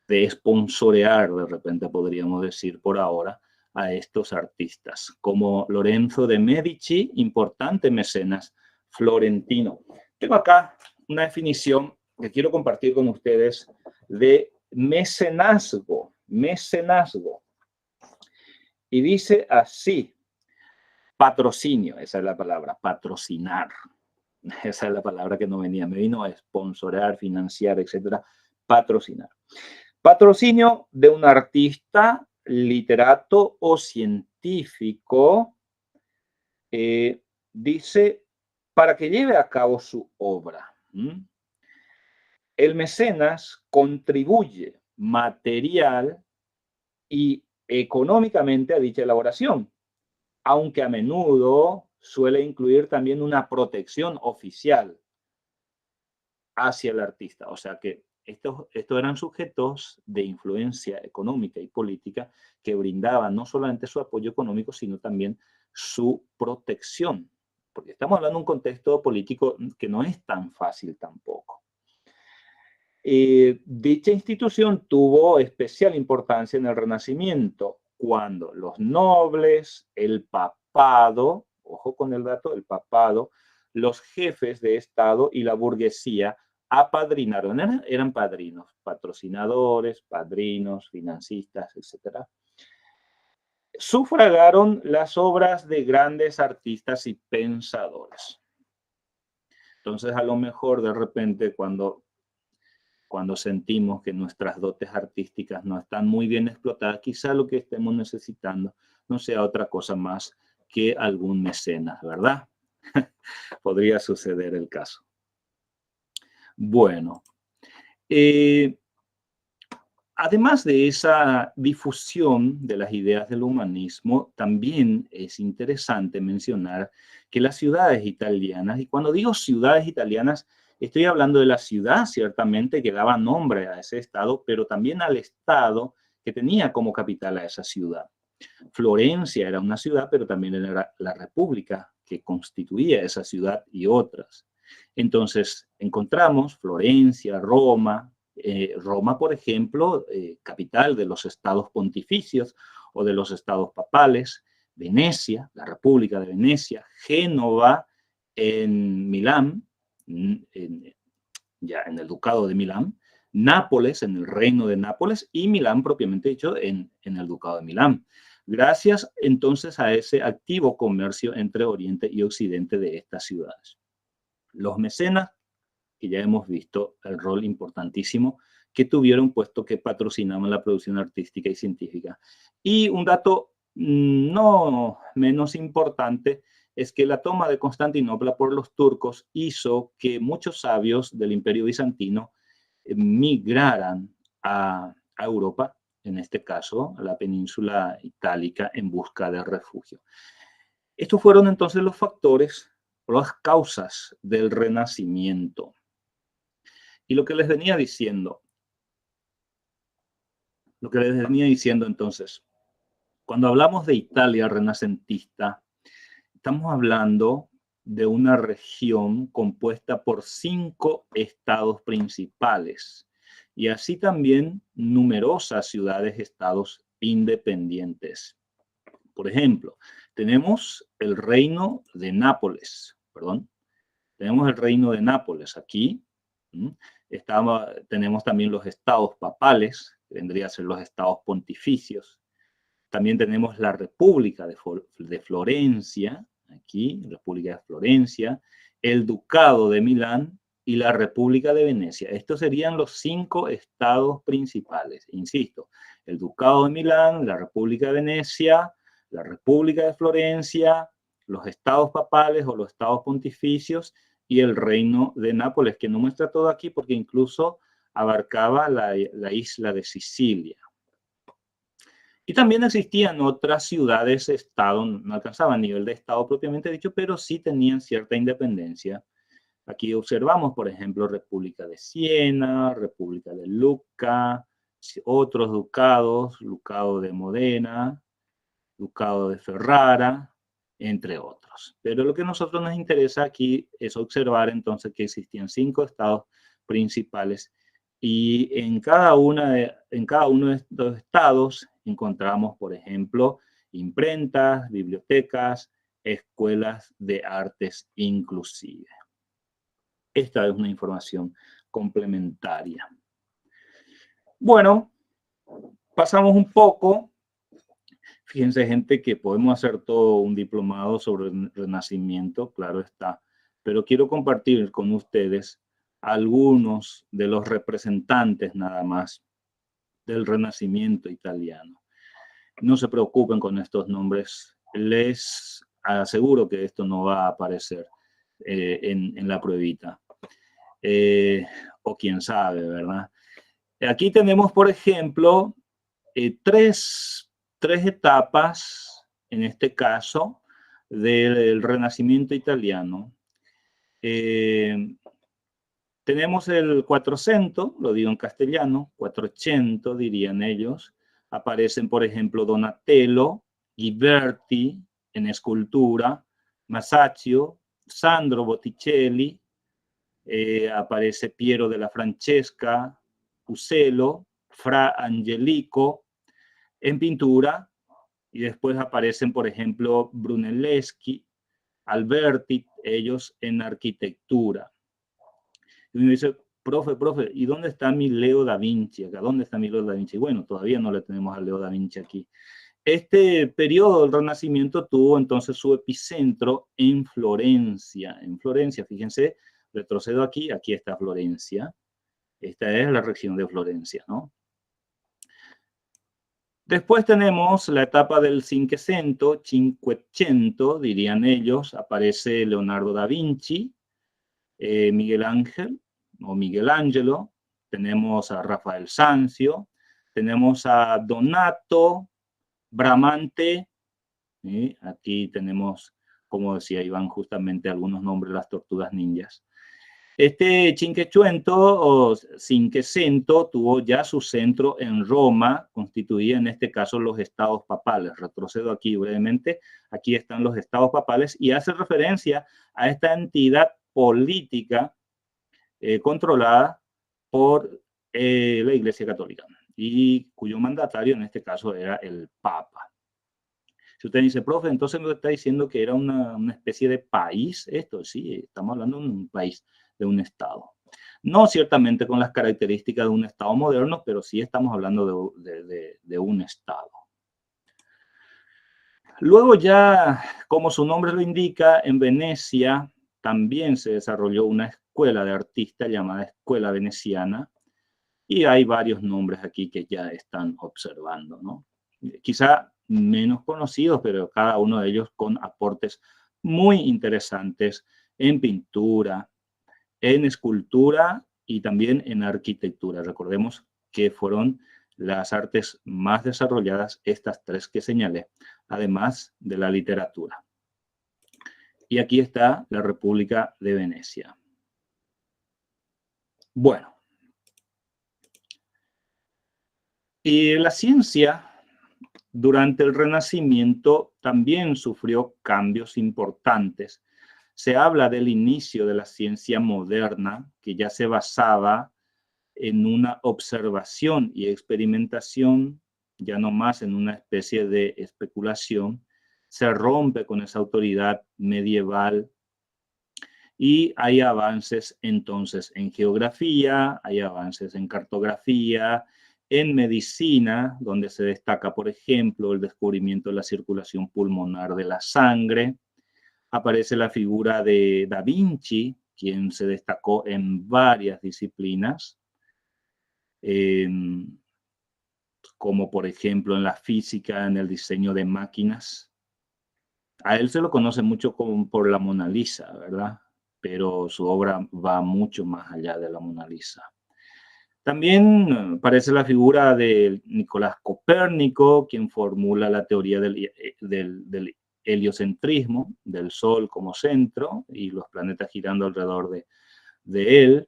de sponsorear, de repente podríamos decir por ahora, a estos artistas, como Lorenzo de Medici, importante mecenas florentino. Tengo acá una definición que quiero compartir con ustedes de mecenazgo, mecenazgo. Y dice así: patrocinio, esa es la palabra, patrocinar. Esa es la palabra que no venía, me vino a sponsorar, financiar, etcétera, patrocinar. Patrocinio de un artista, literato o científico, dice, para que lleve a cabo su obra. El mecenas contribuye material y económicamente a dicha elaboración, aunque a menudo suele incluir también una protección oficial hacia el artista. O sea que estos eran sujetos de influencia económica y política que brindaban no solamente su apoyo económico, sino también su protección. Porque estamos hablando de un contexto político que no es tan fácil tampoco. Dicha institución tuvo especial importancia en el Renacimiento, cuando los nobles, el papado, ojo con el dato, el papado, los jefes de Estado y la burguesía apadrinaron, eran padrinos, patrocinadores, padrinos, financistas, etc. Sufragaron las obras de grandes artistas y pensadores. Entonces, a lo mejor de repente cuando sentimos que nuestras dotes artísticas no están muy bien explotadas, quizá lo que estemos necesitando no sea otra cosa más que algún mecenas, ¿verdad? Podría suceder el caso. Bueno, además de esa difusión de las ideas del humanismo, también es interesante mencionar que las ciudades italianas, y cuando digo ciudades italianas, estoy hablando de la ciudad, ciertamente, que daba nombre a ese estado, pero también al estado que tenía como capital a esa ciudad. Florencia era una ciudad, pero también era la república que constituía esa ciudad y otras. Entonces, encontramos Florencia, Roma, Roma, por ejemplo, capital de los estados pontificios o de los estados papales, Venecia, la República de Venecia, Génova en Milán, ya en el Ducado de Milán, Nápoles en el Reino de Nápoles y Milán propiamente dicho en el Ducado de Milán. Gracias entonces a ese activo comercio entre Oriente y Occidente de estas ciudades. Los mecenas, que ya hemos visto el rol importantísimo que tuvieron, puesto que patrocinaban la producción artística y científica. Y un dato no menos importante es que la toma de Constantinopla por los turcos hizo que muchos sabios del Imperio Bizantino migraran a Europa, en este caso a la península itálica, en busca de refugio. Estos fueron entonces los factores, las causas del Renacimiento. Y lo que les venía diciendo entonces, cuando hablamos de Italia renacentista, estamos hablando de una región compuesta por 5 estados principales y así también numerosas ciudades-estados independientes. Por ejemplo, tenemos el reino de Nápoles, tenemos el reino de Nápoles aquí. Tenemos también los estados papales, que vendrían a ser los estados pontificios. También tenemos la República de Florencia, aquí, República de Florencia, el Ducado de Milán y la República de Venecia. Estos serían los 5 estados principales. Insisto, el Ducado de Milán, la República de Venecia, la República de Florencia, los estados papales o los estados pontificios y el Reino de Nápoles, que no muestra todo aquí porque incluso abarcaba la isla de Sicilia. Y también existían otras ciudades-estado, no alcanzaban nivel de estado propiamente dicho, pero sí tenían cierta independencia. Aquí observamos, por ejemplo, República de Siena, República de Lucca, otros ducados, Ducado de Modena, Ducado de Ferrara, entre otros. Pero lo que a nosotros nos interesa aquí es observar entonces que existían 5 estados principales y en cada uno de estos estados encontramos, por ejemplo, imprentas, bibliotecas, escuelas de artes inclusive. Esta es una información complementaria. Bueno, pasamos un poco. Fíjense, gente, que podemos hacer todo un diplomado sobre el Renacimiento, claro está, pero quiero compartir con ustedes algunos de los representantes nada más del Renacimiento italiano. No se preocupen con estos nombres, les aseguro que esto no va a aparecer en la pruebita. O quién sabe, ¿verdad? Aquí tenemos, por ejemplo, tres etapas, en este caso, del Renacimiento italiano. Tenemos el Quattrocento, lo digo en castellano, Quattrocento dirían ellos. Aparecen, por ejemplo, Donatello, Ghiberti en escultura, Masaccio, Sandro Botticelli, aparece Piero della Francesca, Uccello, Fra Angelico en pintura, y después aparecen, por ejemplo, Brunelleschi, Alberti, ellos en arquitectura. Y uno dice, profe, ¿y dónde está mi Leo da Vinci? Acá, ¿dónde está mi Leo da Vinci? Bueno, todavía no le tenemos a Leo da Vinci aquí. Este periodo del Renacimiento tuvo entonces su epicentro en Florencia. En Florencia, fíjense, retrocedo aquí, aquí está Florencia. Esta es la región de Florencia, ¿no? Después tenemos la etapa del Cinquecento, dirían ellos. Aparece Leonardo da Vinci, Miguel Ángel o Michelangelo. Tenemos a Rafael Sanzio. Tenemos a Donato, Bramante. Aquí tenemos, como decía Iván, justamente algunos nombres de las tortugas ninjas. Este Cinquecento o Cinquecento tuvo ya su centro en Roma, constituía en este caso los estados papales. Retrocedo aquí brevemente, aquí están los estados papales y hace referencia a esta entidad política controlada por la Iglesia Católica y cuyo mandatario en este caso era el Papa. Si usted dice, profe, entonces me está diciendo que era una especie de país esto. Sí, estamos hablando de un país, de un estado. No ciertamente con las características de un estado moderno, pero sí estamos hablando de un estado. Luego ya, como su nombre lo indica, en Venecia también se desarrolló una escuela de artistas llamada Escuela Veneciana, y hay varios nombres aquí que ya están observando, ¿no? Quizá menos conocidos, pero cada uno de ellos con aportes muy interesantes en pintura, en escultura y también en arquitectura. Recordemos que fueron las artes más desarrolladas, estas tres que señalé, además de la literatura. Y aquí está la República de Venecia. Bueno. Y la ciencia durante el Renacimiento también sufrió cambios importantes. Se habla del inicio de la ciencia moderna, que ya se basaba en una observación y experimentación, ya no más en una especie de especulación. Se rompe con esa autoridad medieval y hay avances entonces en geografía, hay avances en cartografía, En medicina, donde se destaca, por ejemplo, el descubrimiento de la circulación pulmonar de la sangre. Aparece la figura de Da Vinci, quien se destacó en varias disciplinas, como por ejemplo en la física, en el diseño de máquinas. A él se lo conoce mucho por la Mona Lisa, ¿verdad? Pero su obra va mucho más allá de la Mona Lisa. También aparece la figura de Nicolás Copérnico, quien formula la teoría del heliocentrismo, del Sol como centro y los planetas girando alrededor de él.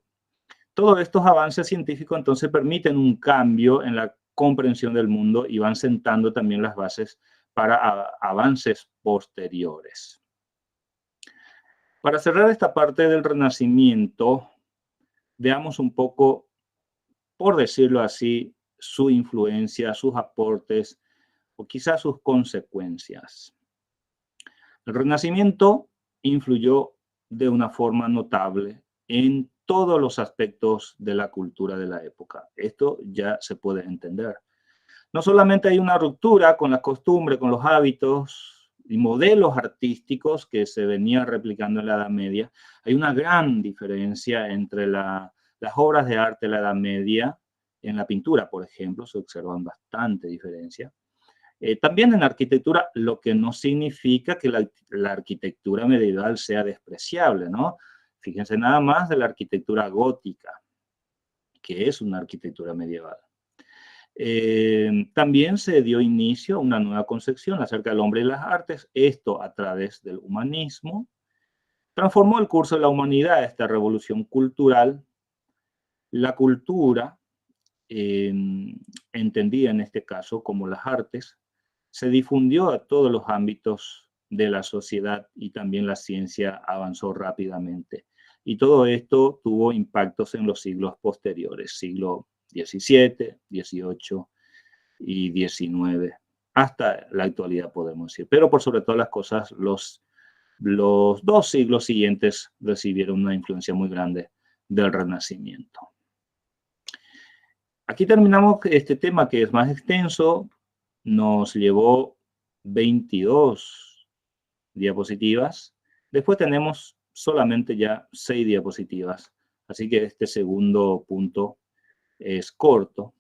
Todos estos avances científicos entonces permiten un cambio en la comprensión del mundo y van sentando también las bases para avances posteriores. Para cerrar esta parte del Renacimiento, veamos un poco, por decirlo así, su influencia, sus aportes o quizás sus consecuencias. El Renacimiento influyó de una forma notable en todos los aspectos de la cultura de la época. Esto ya se puede entender. No solamente hay una ruptura con la costumbre, con los hábitos y modelos artísticos que se venía replicando en la Edad Media, hay una gran diferencia entre las obras de arte de la Edad Media. En la pintura, por ejemplo, se observan bastante diferencia. También en la arquitectura, lo que no significa que la arquitectura medieval sea despreciable, ¿no? Fíjense nada más de la arquitectura gótica, que es una arquitectura medieval. También se dio inicio a una nueva concepción acerca del hombre y las artes, esto a través del humanismo. Transformó el curso de la humanidad esta revolución cultural. La cultura, entendida en este caso como las artes, se difundió a todos los ámbitos de la sociedad y también la ciencia avanzó rápidamente. Y todo esto tuvo impactos en los siglos posteriores, siglo XVII, XVIII y XIX, hasta la actualidad podemos decir. Pero por sobre todas las cosas, los 2 siglos siguientes recibieron una influencia muy grande del Renacimiento. Aquí terminamos este tema que es más extenso. Nos llevó 22 diapositivas. Después tenemos solamente ya 6 diapositivas. Así que este segundo punto es corto.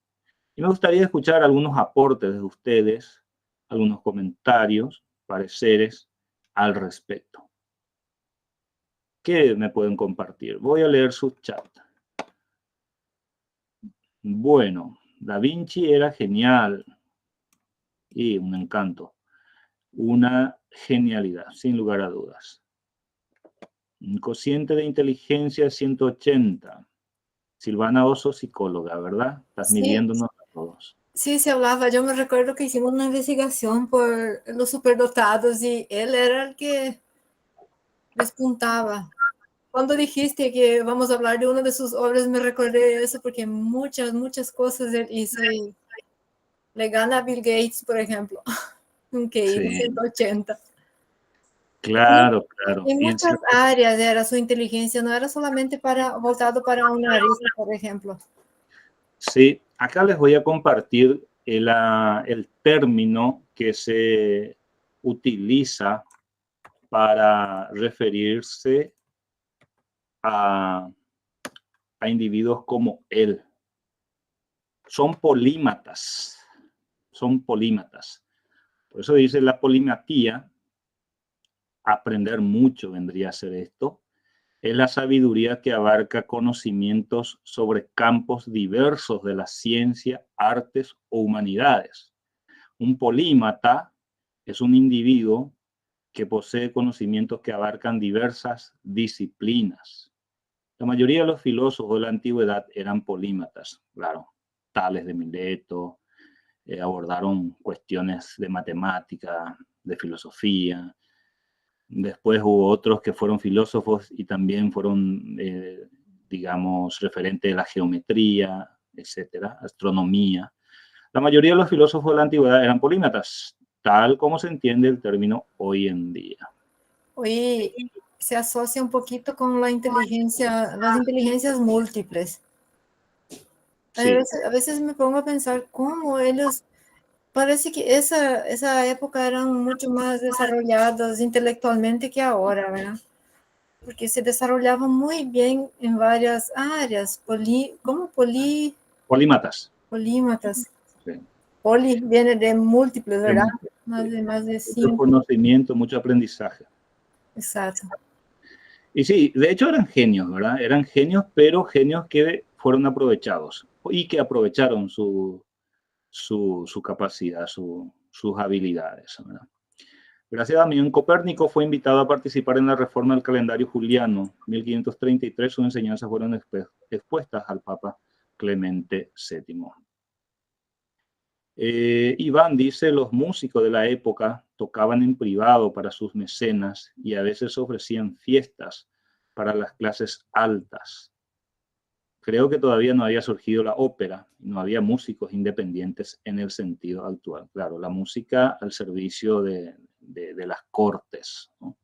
Y me gustaría escuchar algunos aportes de ustedes, algunos comentarios, pareceres al respecto. ¿Qué me pueden compartir? Voy a leer su chat. Bueno, Da Vinci era genial. Y un encanto. Una genialidad, sin lugar a dudas. Un cociente de inteligencia 180. Silvana Oso, psicóloga, ¿verdad? Estás midiéndonos a todos. Sí, se hablaba. Yo me recuerdo que hicimos una investigación por los superdotados y él era el que despuntaba. Cuando dijiste que vamos a hablar de una de sus obras, me recordé eso porque muchas cosas él hizo y le gana a Bill Gates, por ejemplo, un QI de 180. Claro, claro. En muchas áreas era su inteligencia, no era solamente voltado para una risa, por ejemplo. Sí, acá les voy a compartir el término que se utiliza para referirse a individuos como él. Son polímatas. Son polímatas. Por eso dice la polimatía, aprender mucho vendría a ser esto, es la sabiduría que abarca conocimientos sobre campos diversos de la ciencia, artes o humanidades. Un polímata es un individuo que posee conocimientos que abarcan diversas disciplinas. La mayoría de los filósofos de la antigüedad eran polímatas, claro. Tales de Mileto, abordaron cuestiones de matemática, de filosofía. Después hubo otros que fueron filósofos y también fueron, digamos, referentes de la geometría, etcétera, astronomía. La mayoría de los filósofos de la antigüedad eran polímatas, tal como se entiende el término hoy en día. Hoy se asocia un poquito con la inteligencia, las inteligencias múltiples. Sí, A veces me pongo a pensar cómo ellos, parece que esa época eran mucho más desarrollados intelectualmente que ahora, ¿verdad? Porque se desarrollaban muy bien en varias áreas, polímatas. polímatas. Sí. Poli viene de múltiples, De ¿verdad? mucho, sí. Más de Mucho 5, conocimiento, mucho aprendizaje. exacto. Y sí, de hecho eran genios, ¿verdad? Eran genios, pero genios que fueron aprovechados y que aprovecharon su capacidad, sus habilidades, ¿verdad? Gracias a Damián Copérnico fue invitado a participar en la reforma del calendario juliano. En 1533 sus enseñanzas fueron expuestas al Papa Clemente VII. Iván dice, los músicos de la época tocaban en privado para sus mecenas y a veces ofrecían fiestas para las clases altas. Creo que todavía no había surgido la ópera, no había músicos independientes en el sentido actual. Claro, la música al servicio de las cortes, ¿no?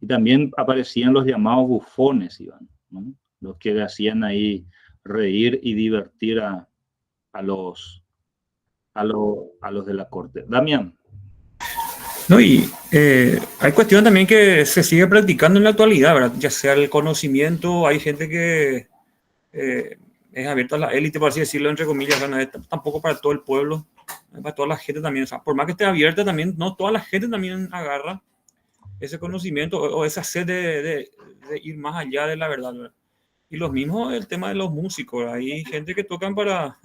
Y también aparecían los llamados bufones, Iván, ¿no? Los que le hacían ahí reír y divertir a los, a los de la corte. Damián. No, y hay cuestiones también que se sigue practicando en la actualidad, ¿verdad? Ya sea el conocimiento, hay gente que es abierta a la élite, por así decirlo, entre comillas, ¿verdad? No es tampoco para todo el pueblo, es para toda la gente también. O sea, por más que esté abierta también, no toda la gente también agarra ese conocimiento o esa sed de ir más allá de la verdad, ¿verdad? Y lo mismo el tema de los músicos, ¿verdad? Hay gente que tocan para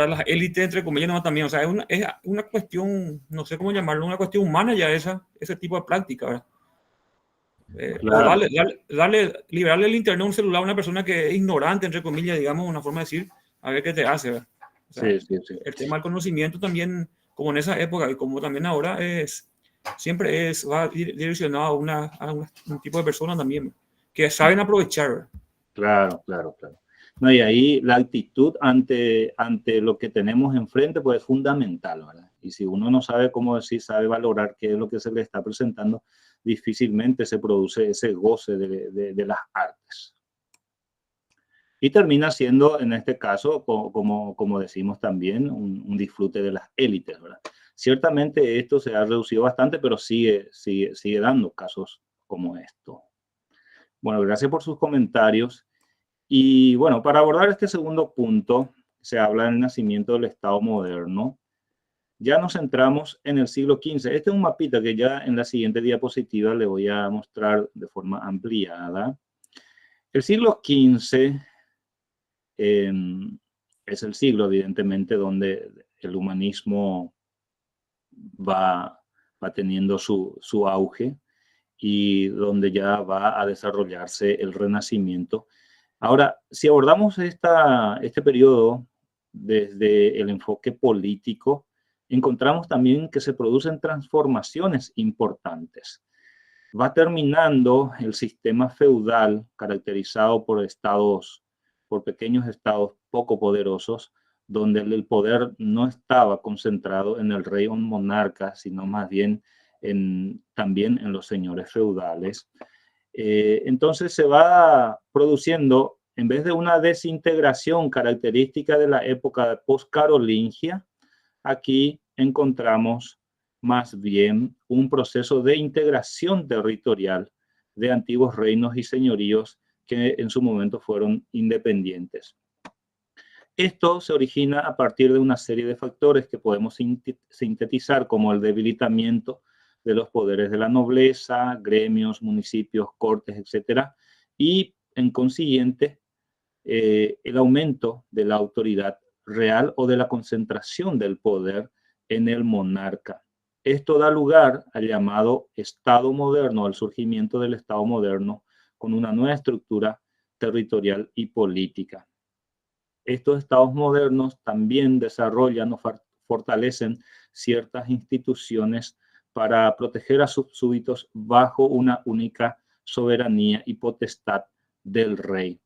las élites, entre comillas, no también. O sea, es una cuestión, no sé cómo llamarlo, una cuestión humana ya ese tipo de práctica, ¿verdad? O Claro, liberarle el internet a un celular a una persona que es ignorante, entre comillas, digamos, una forma de decir, a ver qué te hace, ¿verdad? O sea, sí, sí, sí. el tema del conocimiento también, como en esa época y como también ahora, siempre va direccionado a un tipo de personas también que saben aprovechar, ¿verdad? Claro, claro, claro. No, y ahí la actitud ante lo que tenemos enfrente pues es fundamental, ¿verdad? Y si uno no sabe cómo decir, sabe valorar qué es lo que se le está presentando, difícilmente se produce ese goce de las artes. Y termina siendo, en este caso, como decimos también, un disfrute de las élites, ¿verdad? Ciertamente esto se ha reducido bastante, pero sigue dando casos como esto. Bueno, gracias por sus comentarios. Y bueno, para abordar este segundo punto, se habla del nacimiento del Estado moderno. Ya nos centramos en el siglo XV. Este es un mapita que ya en la siguiente diapositiva le voy a mostrar de forma ampliada. El siglo XV es el siglo, evidentemente, donde el humanismo va teniendo su auge y donde ya va a desarrollarse el Renacimiento. Ahora, si abordamos este periodo desde el enfoque político, encontramos también que se producen transformaciones importantes. Va terminando el sistema feudal caracterizado por pequeños estados poco poderosos, donde el poder no estaba concentrado en el rey o monarca, sino más bien también en los señores feudales. Entonces se va produciendo, en vez de una desintegración característica de la época post-carolingia, aquí encontramos más bien un proceso de integración territorial de antiguos reinos y señoríos que en su momento fueron independientes. Esto se origina a partir de una serie de factores que podemos sintetizar como el debilitamiento de los poderes de la nobleza, gremios, municipios, cortes, etcétera, y en consiguiente el aumento de la autoridad real o de la concentración del poder en el monarca. Esto da lugar al llamado Estado moderno, al surgimiento del Estado moderno con una nueva estructura territorial y política. Estos estados modernos también desarrollan o fortalecen ciertas instituciones para proteger a sus súbditos bajo una única soberanía y potestad del rey.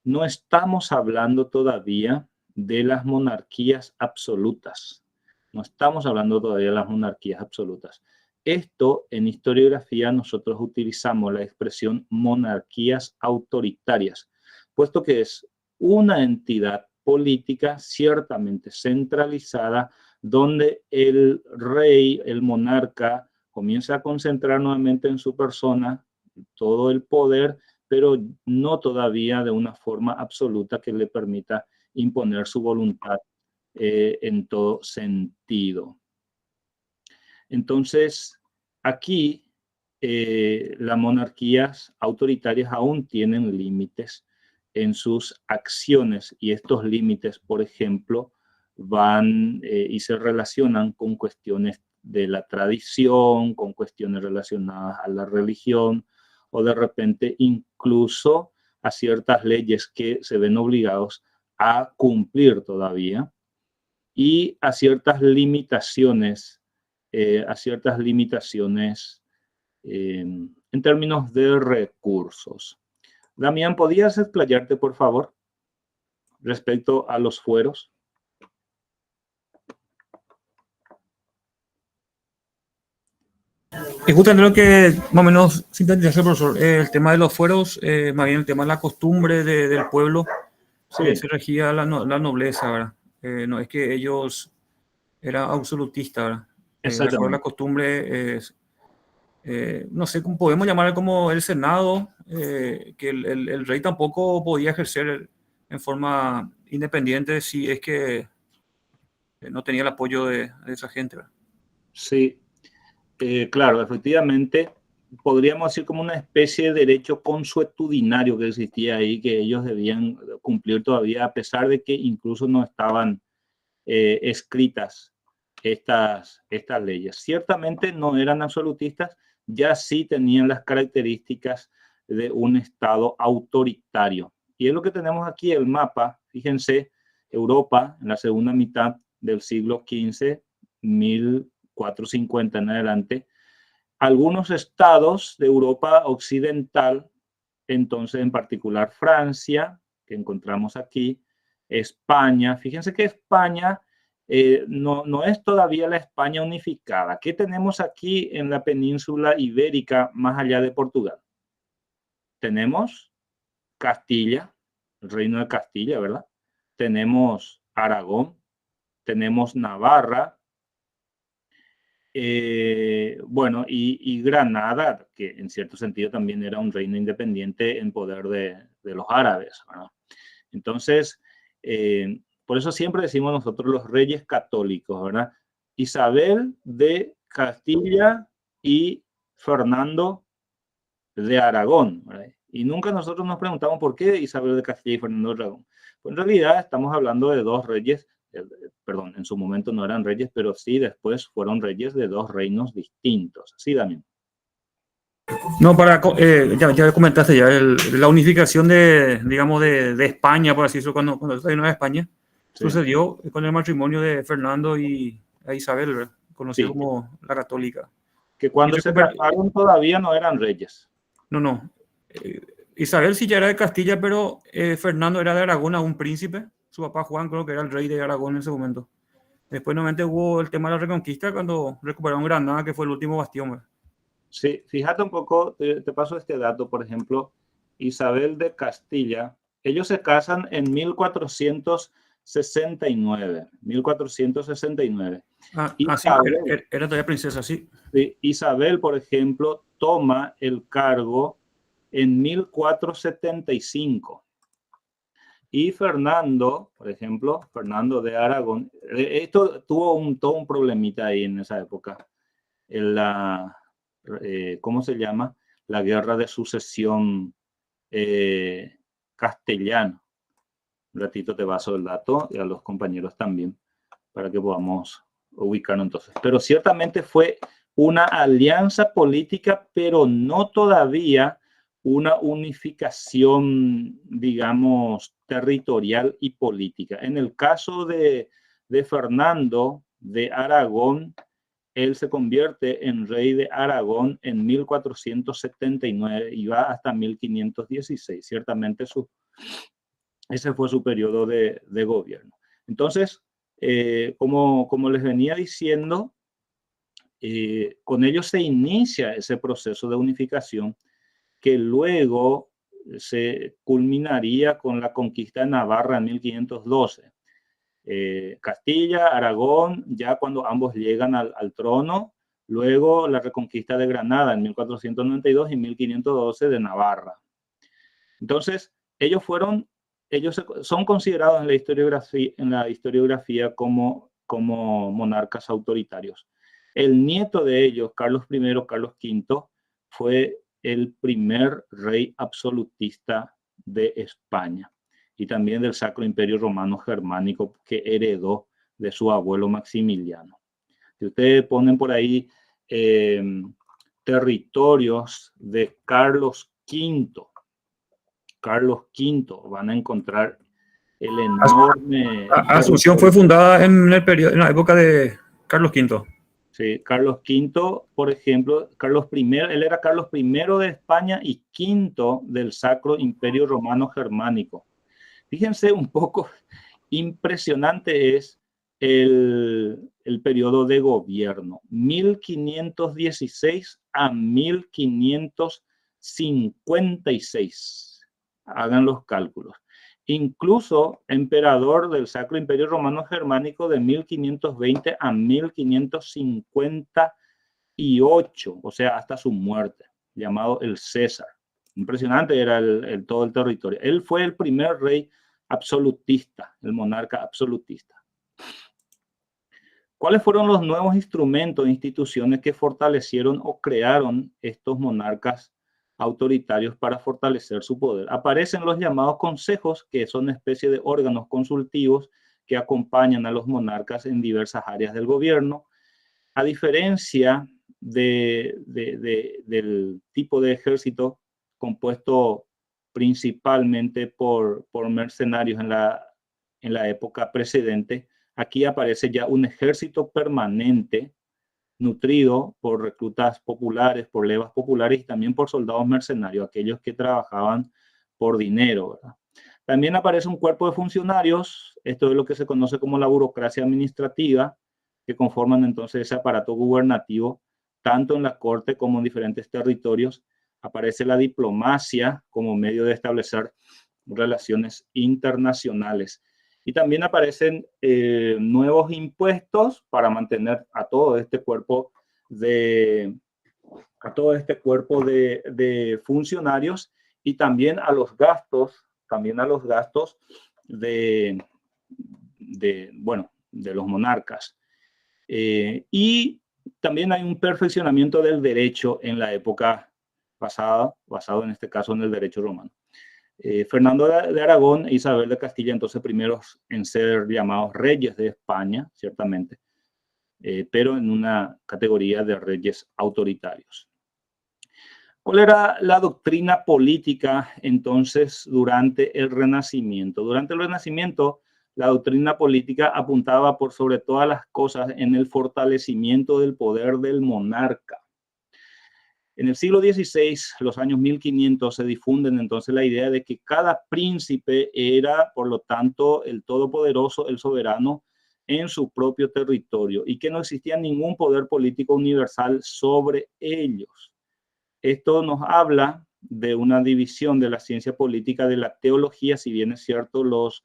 No estamos hablando todavía de las monarquías absolutas. No estamos hablando todavía de las monarquías absolutas. Esto en historiografía nosotros utilizamos la expresión monarquías autoritarias, puesto que es una entidad política ciertamente centralizada, donde el rey, el monarca, comienza a concentrar nuevamente en su persona todo el poder, pero no todavía de una forma absoluta que le permita imponer su voluntad en todo sentido. Entonces, aquí las monarquías autoritarias aún tienen límites en sus acciones, y estos límites, por ejemplo, van y se relacionan con cuestiones de la tradición, con cuestiones relacionadas a la religión, o de repente incluso a ciertas leyes que se ven obligados a cumplir todavía, y a ciertas limitaciones, en términos de recursos. Damián, ¿podrías explayarte, por favor, respecto a los fueros? Es justamente lo que más o menos sintetiza el profesor. El tema de los fueros, más bien el tema de la costumbre del pueblo, Sí, se regía la nobleza, ¿verdad? No es que ellos eran absolutistas, ¿verdad? De acuerdo a la exactamente. costumbre, no sé cómo podemos llamar como el Senado, que el rey tampoco podía ejercer en forma independiente si es que no tenía el apoyo de esa gente, ¿verdad? Sí, claro, efectivamente, podríamos decir como una especie de derecho consuetudinario que existía ahí, que ellos debían cumplir todavía, a pesar de que incluso no estaban escritas estas leyes. Ciertamente no eran absolutistas, ya sí tenían las características de un Estado autoritario. Y es lo que tenemos aquí, el mapa. Fíjense, Europa en la segunda mitad del siglo XV, 1450 en adelante, algunos estados de Europa occidental, entonces en particular Francia, que encontramos aquí, España. Fíjense que España no es todavía la España unificada. ¿Qué tenemos aquí en la península ibérica más allá de Portugal? Tenemos Castilla, el reino de Castilla, ¿verdad? Tenemos Aragón, tenemos Navarra, bueno, y Granada, que en cierto sentido también era un reino independiente en poder de los árabes, ¿verdad? Entonces, por eso siempre decimos nosotros los reyes católicos, ¿verdad? Isabel de Castilla y Fernando de Aragón, ¿verdad? Y nunca nosotros nos preguntamos por qué Isabel de Castilla y Fernando de Aragón. Pues en realidad estamos hablando de dos reyes, perdón, en su momento no eran reyes, pero sí después fueron reyes de dos reinos distintos. Sí, Damián. No, ya comentaste ya, la unificación digamos, de España, por así decirlo, cuando el reino de España, Sí, sucedió con el matrimonio de Fernando y Isabel, ¿verdad? Conocida sí. como la Católica. Que Y cuando se casaron todavía no eran reyes. no. Eh, Isabel sí ya era de Castilla, pero Fernando era de Aragón, un príncipe. Su papá Juan creo que era el rey de Aragón en ese momento. Después nuevamente hubo el tema de la Reconquista cuando recuperaron Granada, que fue el último bastión, ¿verdad? Sí, fíjate un poco, te paso este dato, por ejemplo, Isabel de Castilla, ellos se casan en 1469, 1469. Sí, Isabel, era todavía princesa, sí. Isabel, por ejemplo, toma el cargo en 1475. Y Fernando, por ejemplo, Fernando de Aragón, esto tuvo todo un problemita ahí en esa época. En ¿cómo se llama? La guerra de sucesión castellana. Un ratito te paso el dato y a los compañeros también para que podamos ubicarnos entonces. Pero ciertamente fue una alianza política, pero no todavía una unificación, digamos, territorial y política. En el caso de Fernando de Aragón, él se convierte en rey de Aragón en 1479 y va hasta 1516. Ciertamente ese fue su periodo de gobierno. Entonces, como les venía diciendo, con ellos se inicia ese proceso de unificación que luego se culminaría con la conquista de Navarra en 1512. Castilla, Aragón, ya cuando ambos llegan al trono, luego la reconquista de Granada en 1492 y 1512 de Navarra. Entonces, ellos son considerados en la historiografía como monarcas autoritarios. El nieto de ellos, Carlos I, Carlos V, fue el primer rey absolutista de España y también del Sacro Imperio Romano Germánico que heredó de su abuelo Maximiliano. Si ustedes ponen por ahí territorios de Carlos V, van a encontrar el enorme... Asunción fue fundada en la época de Carlos V. Sí, Carlos V, por ejemplo, él era Carlos I de España y V del Sacro Imperio Romano Germánico. Fíjense un poco, impresionante es el periodo de gobierno, 1516 a 1556. Hagan los cálculos. Incluso emperador del Sacro Imperio Romano Germánico de 1520 a 1558, o sea, hasta su muerte, llamado el César. Impresionante era todo el territorio. Él fue el primer rey absolutista, el monarca absolutista. ¿Cuáles fueron los nuevos instrumentos e instituciones que fortalecieron o crearon estos monarcas autoritarios para fortalecer su poder? Aparecen los llamados consejos, que son especie de órganos consultivos que acompañan a los monarcas en diversas áreas del gobierno. A diferencia del tipo de ejército compuesto principalmente por mercenarios en la época precedente, aquí aparece ya un ejército permanente nutrido por reclutas populares, por levas populares y también por soldados mercenarios, aquellos que trabajaban por dinero, ¿verdad? También aparece un cuerpo de funcionarios, esto es lo que se conoce como la burocracia administrativa, que conforman entonces ese aparato gubernativo, tanto en la corte como en diferentes territorios. Aparece la diplomacia como medio de establecer relaciones internacionales. Y también aparecen nuevos impuestos para mantener a todo este cuerpo de funcionarios y también a los gastos de los monarcas. Y también hay un perfeccionamiento del derecho en la época pasada, basado en este caso en el derecho romano. Fernando de Aragón e Isabel de Castilla, entonces primeros en ser llamados reyes de España, ciertamente, pero en una categoría de reyes autoritarios. ¿Cuál era la doctrina política entonces durante el Renacimiento? Durante el Renacimiento, la doctrina política apuntaba por sobre todas las cosas en el fortalecimiento del poder del monarca. En el siglo XVI, los años 1500, se difunden entonces la idea de que cada príncipe era, por lo tanto, el todopoderoso, el soberano en su propio territorio y que no existía ningún poder político universal sobre ellos. Esto nos habla de una división de la ciencia política de la teología, si bien es cierto, los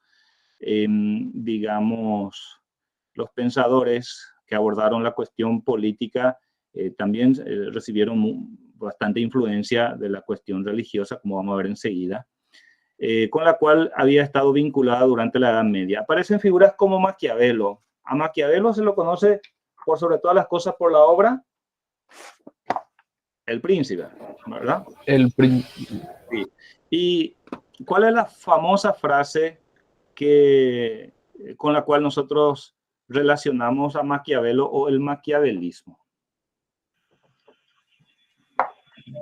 pensadores que abordaron la cuestión política también recibieron bastante influencia de la cuestión religiosa, como vamos a ver enseguida, con la cual había estado vinculada durante la Edad Media. Aparecen figuras como Maquiavelo. A Maquiavelo se lo conoce por sobre todas las cosas por la obra El Príncipe, ¿verdad? El Príncipe. Sí. ¿Y cuál es la famosa frase con la cual nosotros relacionamos a Maquiavelo o el maquiavelismo?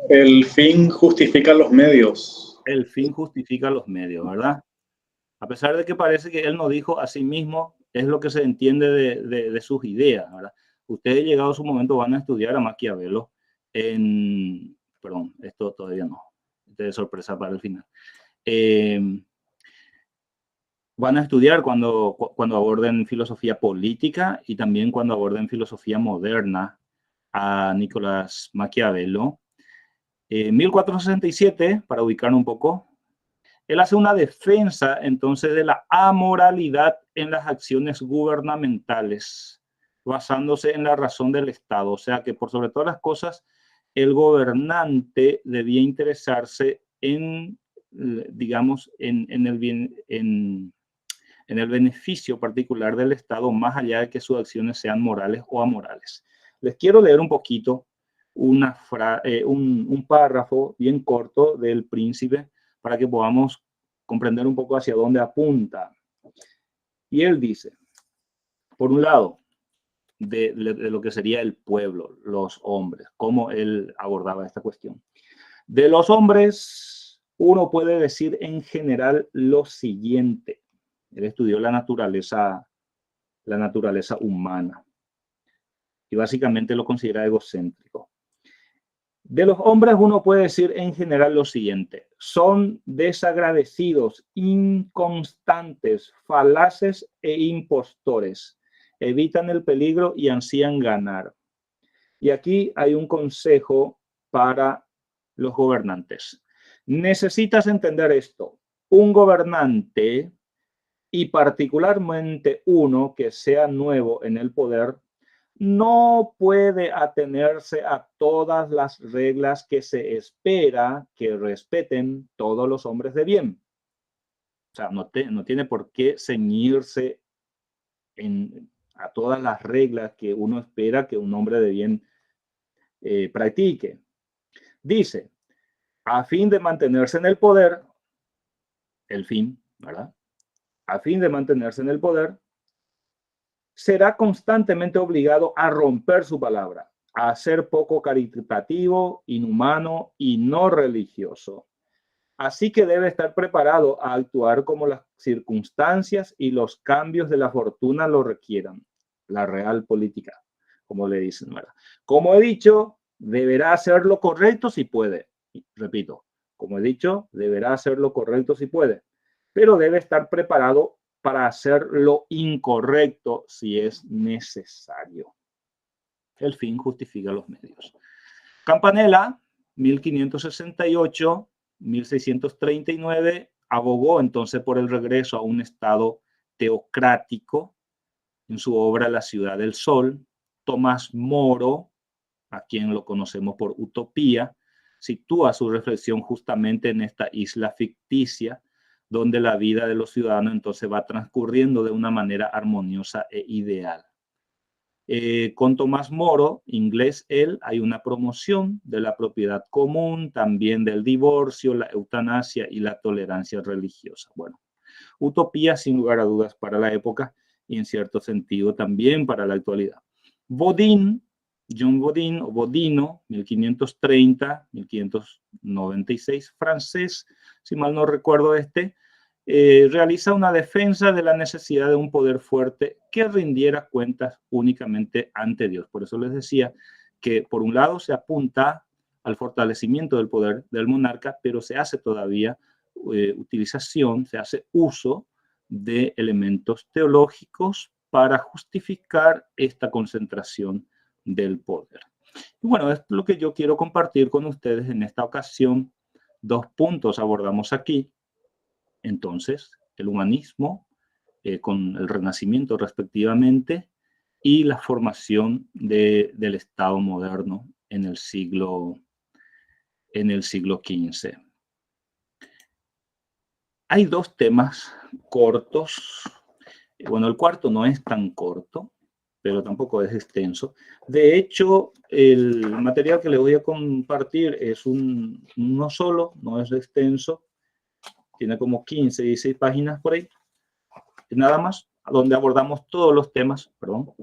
El fin justifica los medios. El fin justifica los medios, ¿verdad? A pesar de que parece que él no dijo a sí mismo, es lo que se entiende de sus ideas, ¿verdad? Ustedes, llegado a su momento, van a estudiar a Maquiavelo perdón, esto todavía no, esto es sorpresa para el final. Van a estudiar cuando aborden filosofía política y también cuando aborden filosofía moderna a Nicolás Maquiavelo. 1467, para ubicar un poco, Él hace una defensa entonces de la amoralidad en las acciones gubernamentales, basándose en la razón del Estado. O sea que por sobre todas las cosas, el gobernante debía interesarse en, digamos, en el beneficio particular del Estado, más allá de que sus acciones sean morales o amorales. Les quiero leer un poquito un párrafo bien corto del Príncipe para que podamos comprender un poco hacia dónde apunta. Y él dice, por un lado, de lo que sería el pueblo, los hombres, cómo él abordaba esta cuestión. De los hombres, uno puede decir en general lo siguiente. Él estudió la naturaleza humana y básicamente lo considera egocéntrico. De los hombres uno puede decir en general lo siguiente: son desagradecidos, inconstantes, falaces e impostores. Evitan el peligro y ansían ganar. Y aquí hay un consejo para los gobernantes. Necesitas entender esto. Un gobernante, y particularmente uno que sea nuevo en el poder, no puede atenerse a todas las reglas que se espera que respeten todos los hombres de bien. O sea, no tiene por qué ceñirse a todas las reglas que uno espera que un hombre de bien practique. Dice, a fin de mantenerse en el poder, el fin, ¿verdad? A fin de mantenerse en el poder, será constantemente obligado a romper su palabra, a ser poco caritativo, inhumano y no religioso. Así que debe estar preparado a actuar como las circunstancias y los cambios de la fortuna lo requieran. La real política, como le dicen, ¿verdad? Como he dicho, deberá hacer lo correcto si puede. Repito, como he dicho, deberá hacer lo correcto si puede, pero debe estar preparado para hacer lo incorrecto si es necesario. El fin justifica los medios. Campanella, 1568-1639, abogó entonces por el regreso a un estado teocrático en su obra La ciudad del sol. Tomás Moro, a quien lo conocemos por Utopía, sitúa su reflexión justamente en esta isla ficticia, donde la vida de los ciudadanos entonces va transcurriendo de una manera armoniosa e ideal. Con Tomás Moro, inglés él, hay una promoción de la propiedad común, también del divorcio, la eutanasia y la tolerancia religiosa. Bueno, utopía sin lugar a dudas para la época y en cierto sentido también para la actualidad. Bodin, John Bodin o Bodino, 1530-1596, francés, si mal no recuerdo realiza una defensa de la necesidad de un poder fuerte que rindiera cuentas únicamente ante Dios. Por eso les decía que por un lado se apunta al fortalecimiento del poder del monarca, pero se hace todavía se hace uso de elementos teológicos para justificar esta concentración del poder. Y bueno, es lo que yo quiero compartir con ustedes en esta ocasión. 2 puntos abordamos aquí. Entonces, el humanismo con el Renacimiento respectivamente y la formación del Estado moderno en el siglo XV. Hay 2 temas cortos. Bueno, el cuarto no es tan corto, pero tampoco es extenso. De hecho, el material que les voy a compartir es uno solo, no es extenso. Tiene como 15, 16 páginas por ahí, nada más, donde abordamos todos los temas, perdón.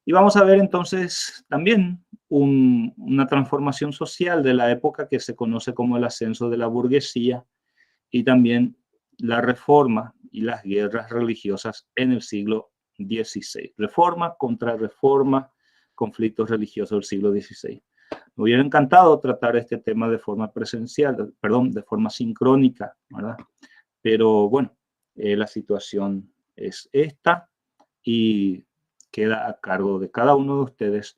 Y vamos a ver entonces también una transformación social de la época que se conoce como el ascenso de la burguesía y también la reforma y las guerras religiosas en el siglo XVI. Reforma contra reforma, conflictos religiosos del siglo XVI. Me hubiera encantado tratar este tema de forma de forma sincrónica, ¿verdad? Pero bueno, la situación es esta y queda a cargo de cada uno de ustedes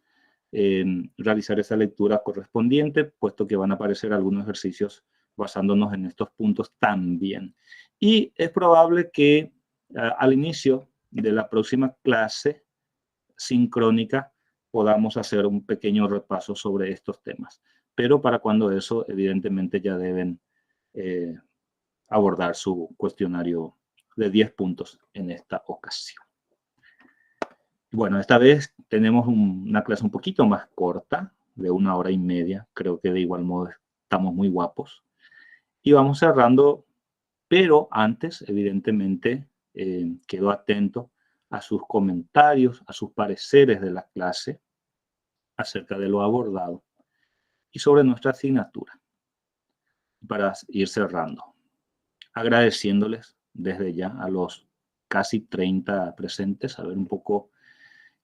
realizar esa lectura correspondiente, puesto que van a aparecer algunos ejercicios basándonos en estos puntos también. Y es probable que al inicio de la próxima clase sincrónica podamos hacer un pequeño repaso sobre estos temas. Pero para cuando eso, evidentemente ya deben abordar su cuestionario de 10 puntos en esta ocasión. Bueno, esta vez tenemos una clase un poquito más corta, de 1 hora y media. Creo que de igual modo estamos muy guapos. Y vamos cerrando, pero antes, evidentemente, quedo atento a sus comentarios, a sus pareceres de la clase acerca de lo abordado y sobre nuestra asignatura, para ir cerrando, agradeciéndoles desde ya a los casi 30 presentes, a ver un poco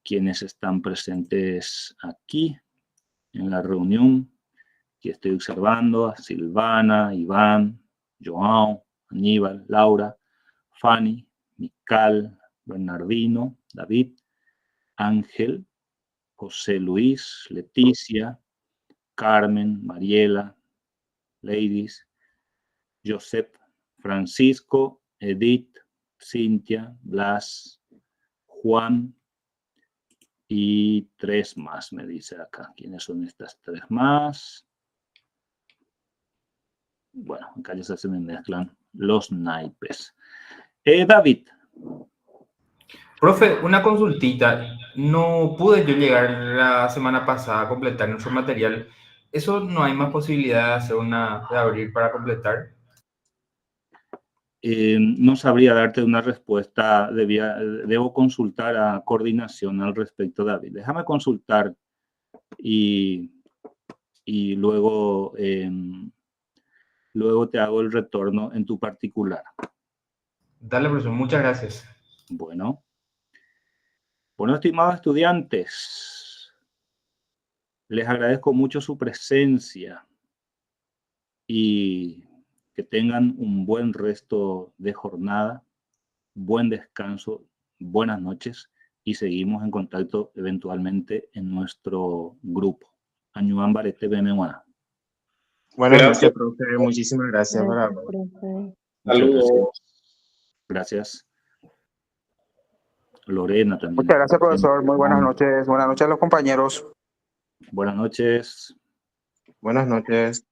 quiénes están presentes aquí en la reunión. Aquí estoy observando a Silvana, Iván, João, Aníbal, Laura, Fanny, Mical, Bernardino, David, Ángel, José Luis, Leticia, Carmen, Mariela, Ladies, Josep, Francisco, Edith, Cintia, Blas, Juan y 3 más, me dice acá. ¿Quiénes son estas 3 más? Bueno, acá ya se me mezclan los naipes. David. Profe, una consultita. No pude yo llegar la semana pasada a completar nuestro material. ¿Eso no hay más posibilidad de hacer de abrir para completar? No sabría darte una respuesta. Debo consultar a coordinación al respecto, David. Déjame consultar y luego, luego te hago el retorno en tu particular. Dale, profesor. Muchas gracias. Bueno, estimados estudiantes, les agradezco mucho su presencia y que tengan un buen resto de jornada, buen descanso, buenas noches y seguimos en contacto eventualmente en nuestro grupo. Añuan Barete Bemeguana. Buenas noches, profe. Muchísimas gracias. Saludos. Gracias. Lorena también. Muchas gracias, profesor. Muy buenas noches. Buenas noches a los compañeros. Buenas noches. Buenas noches.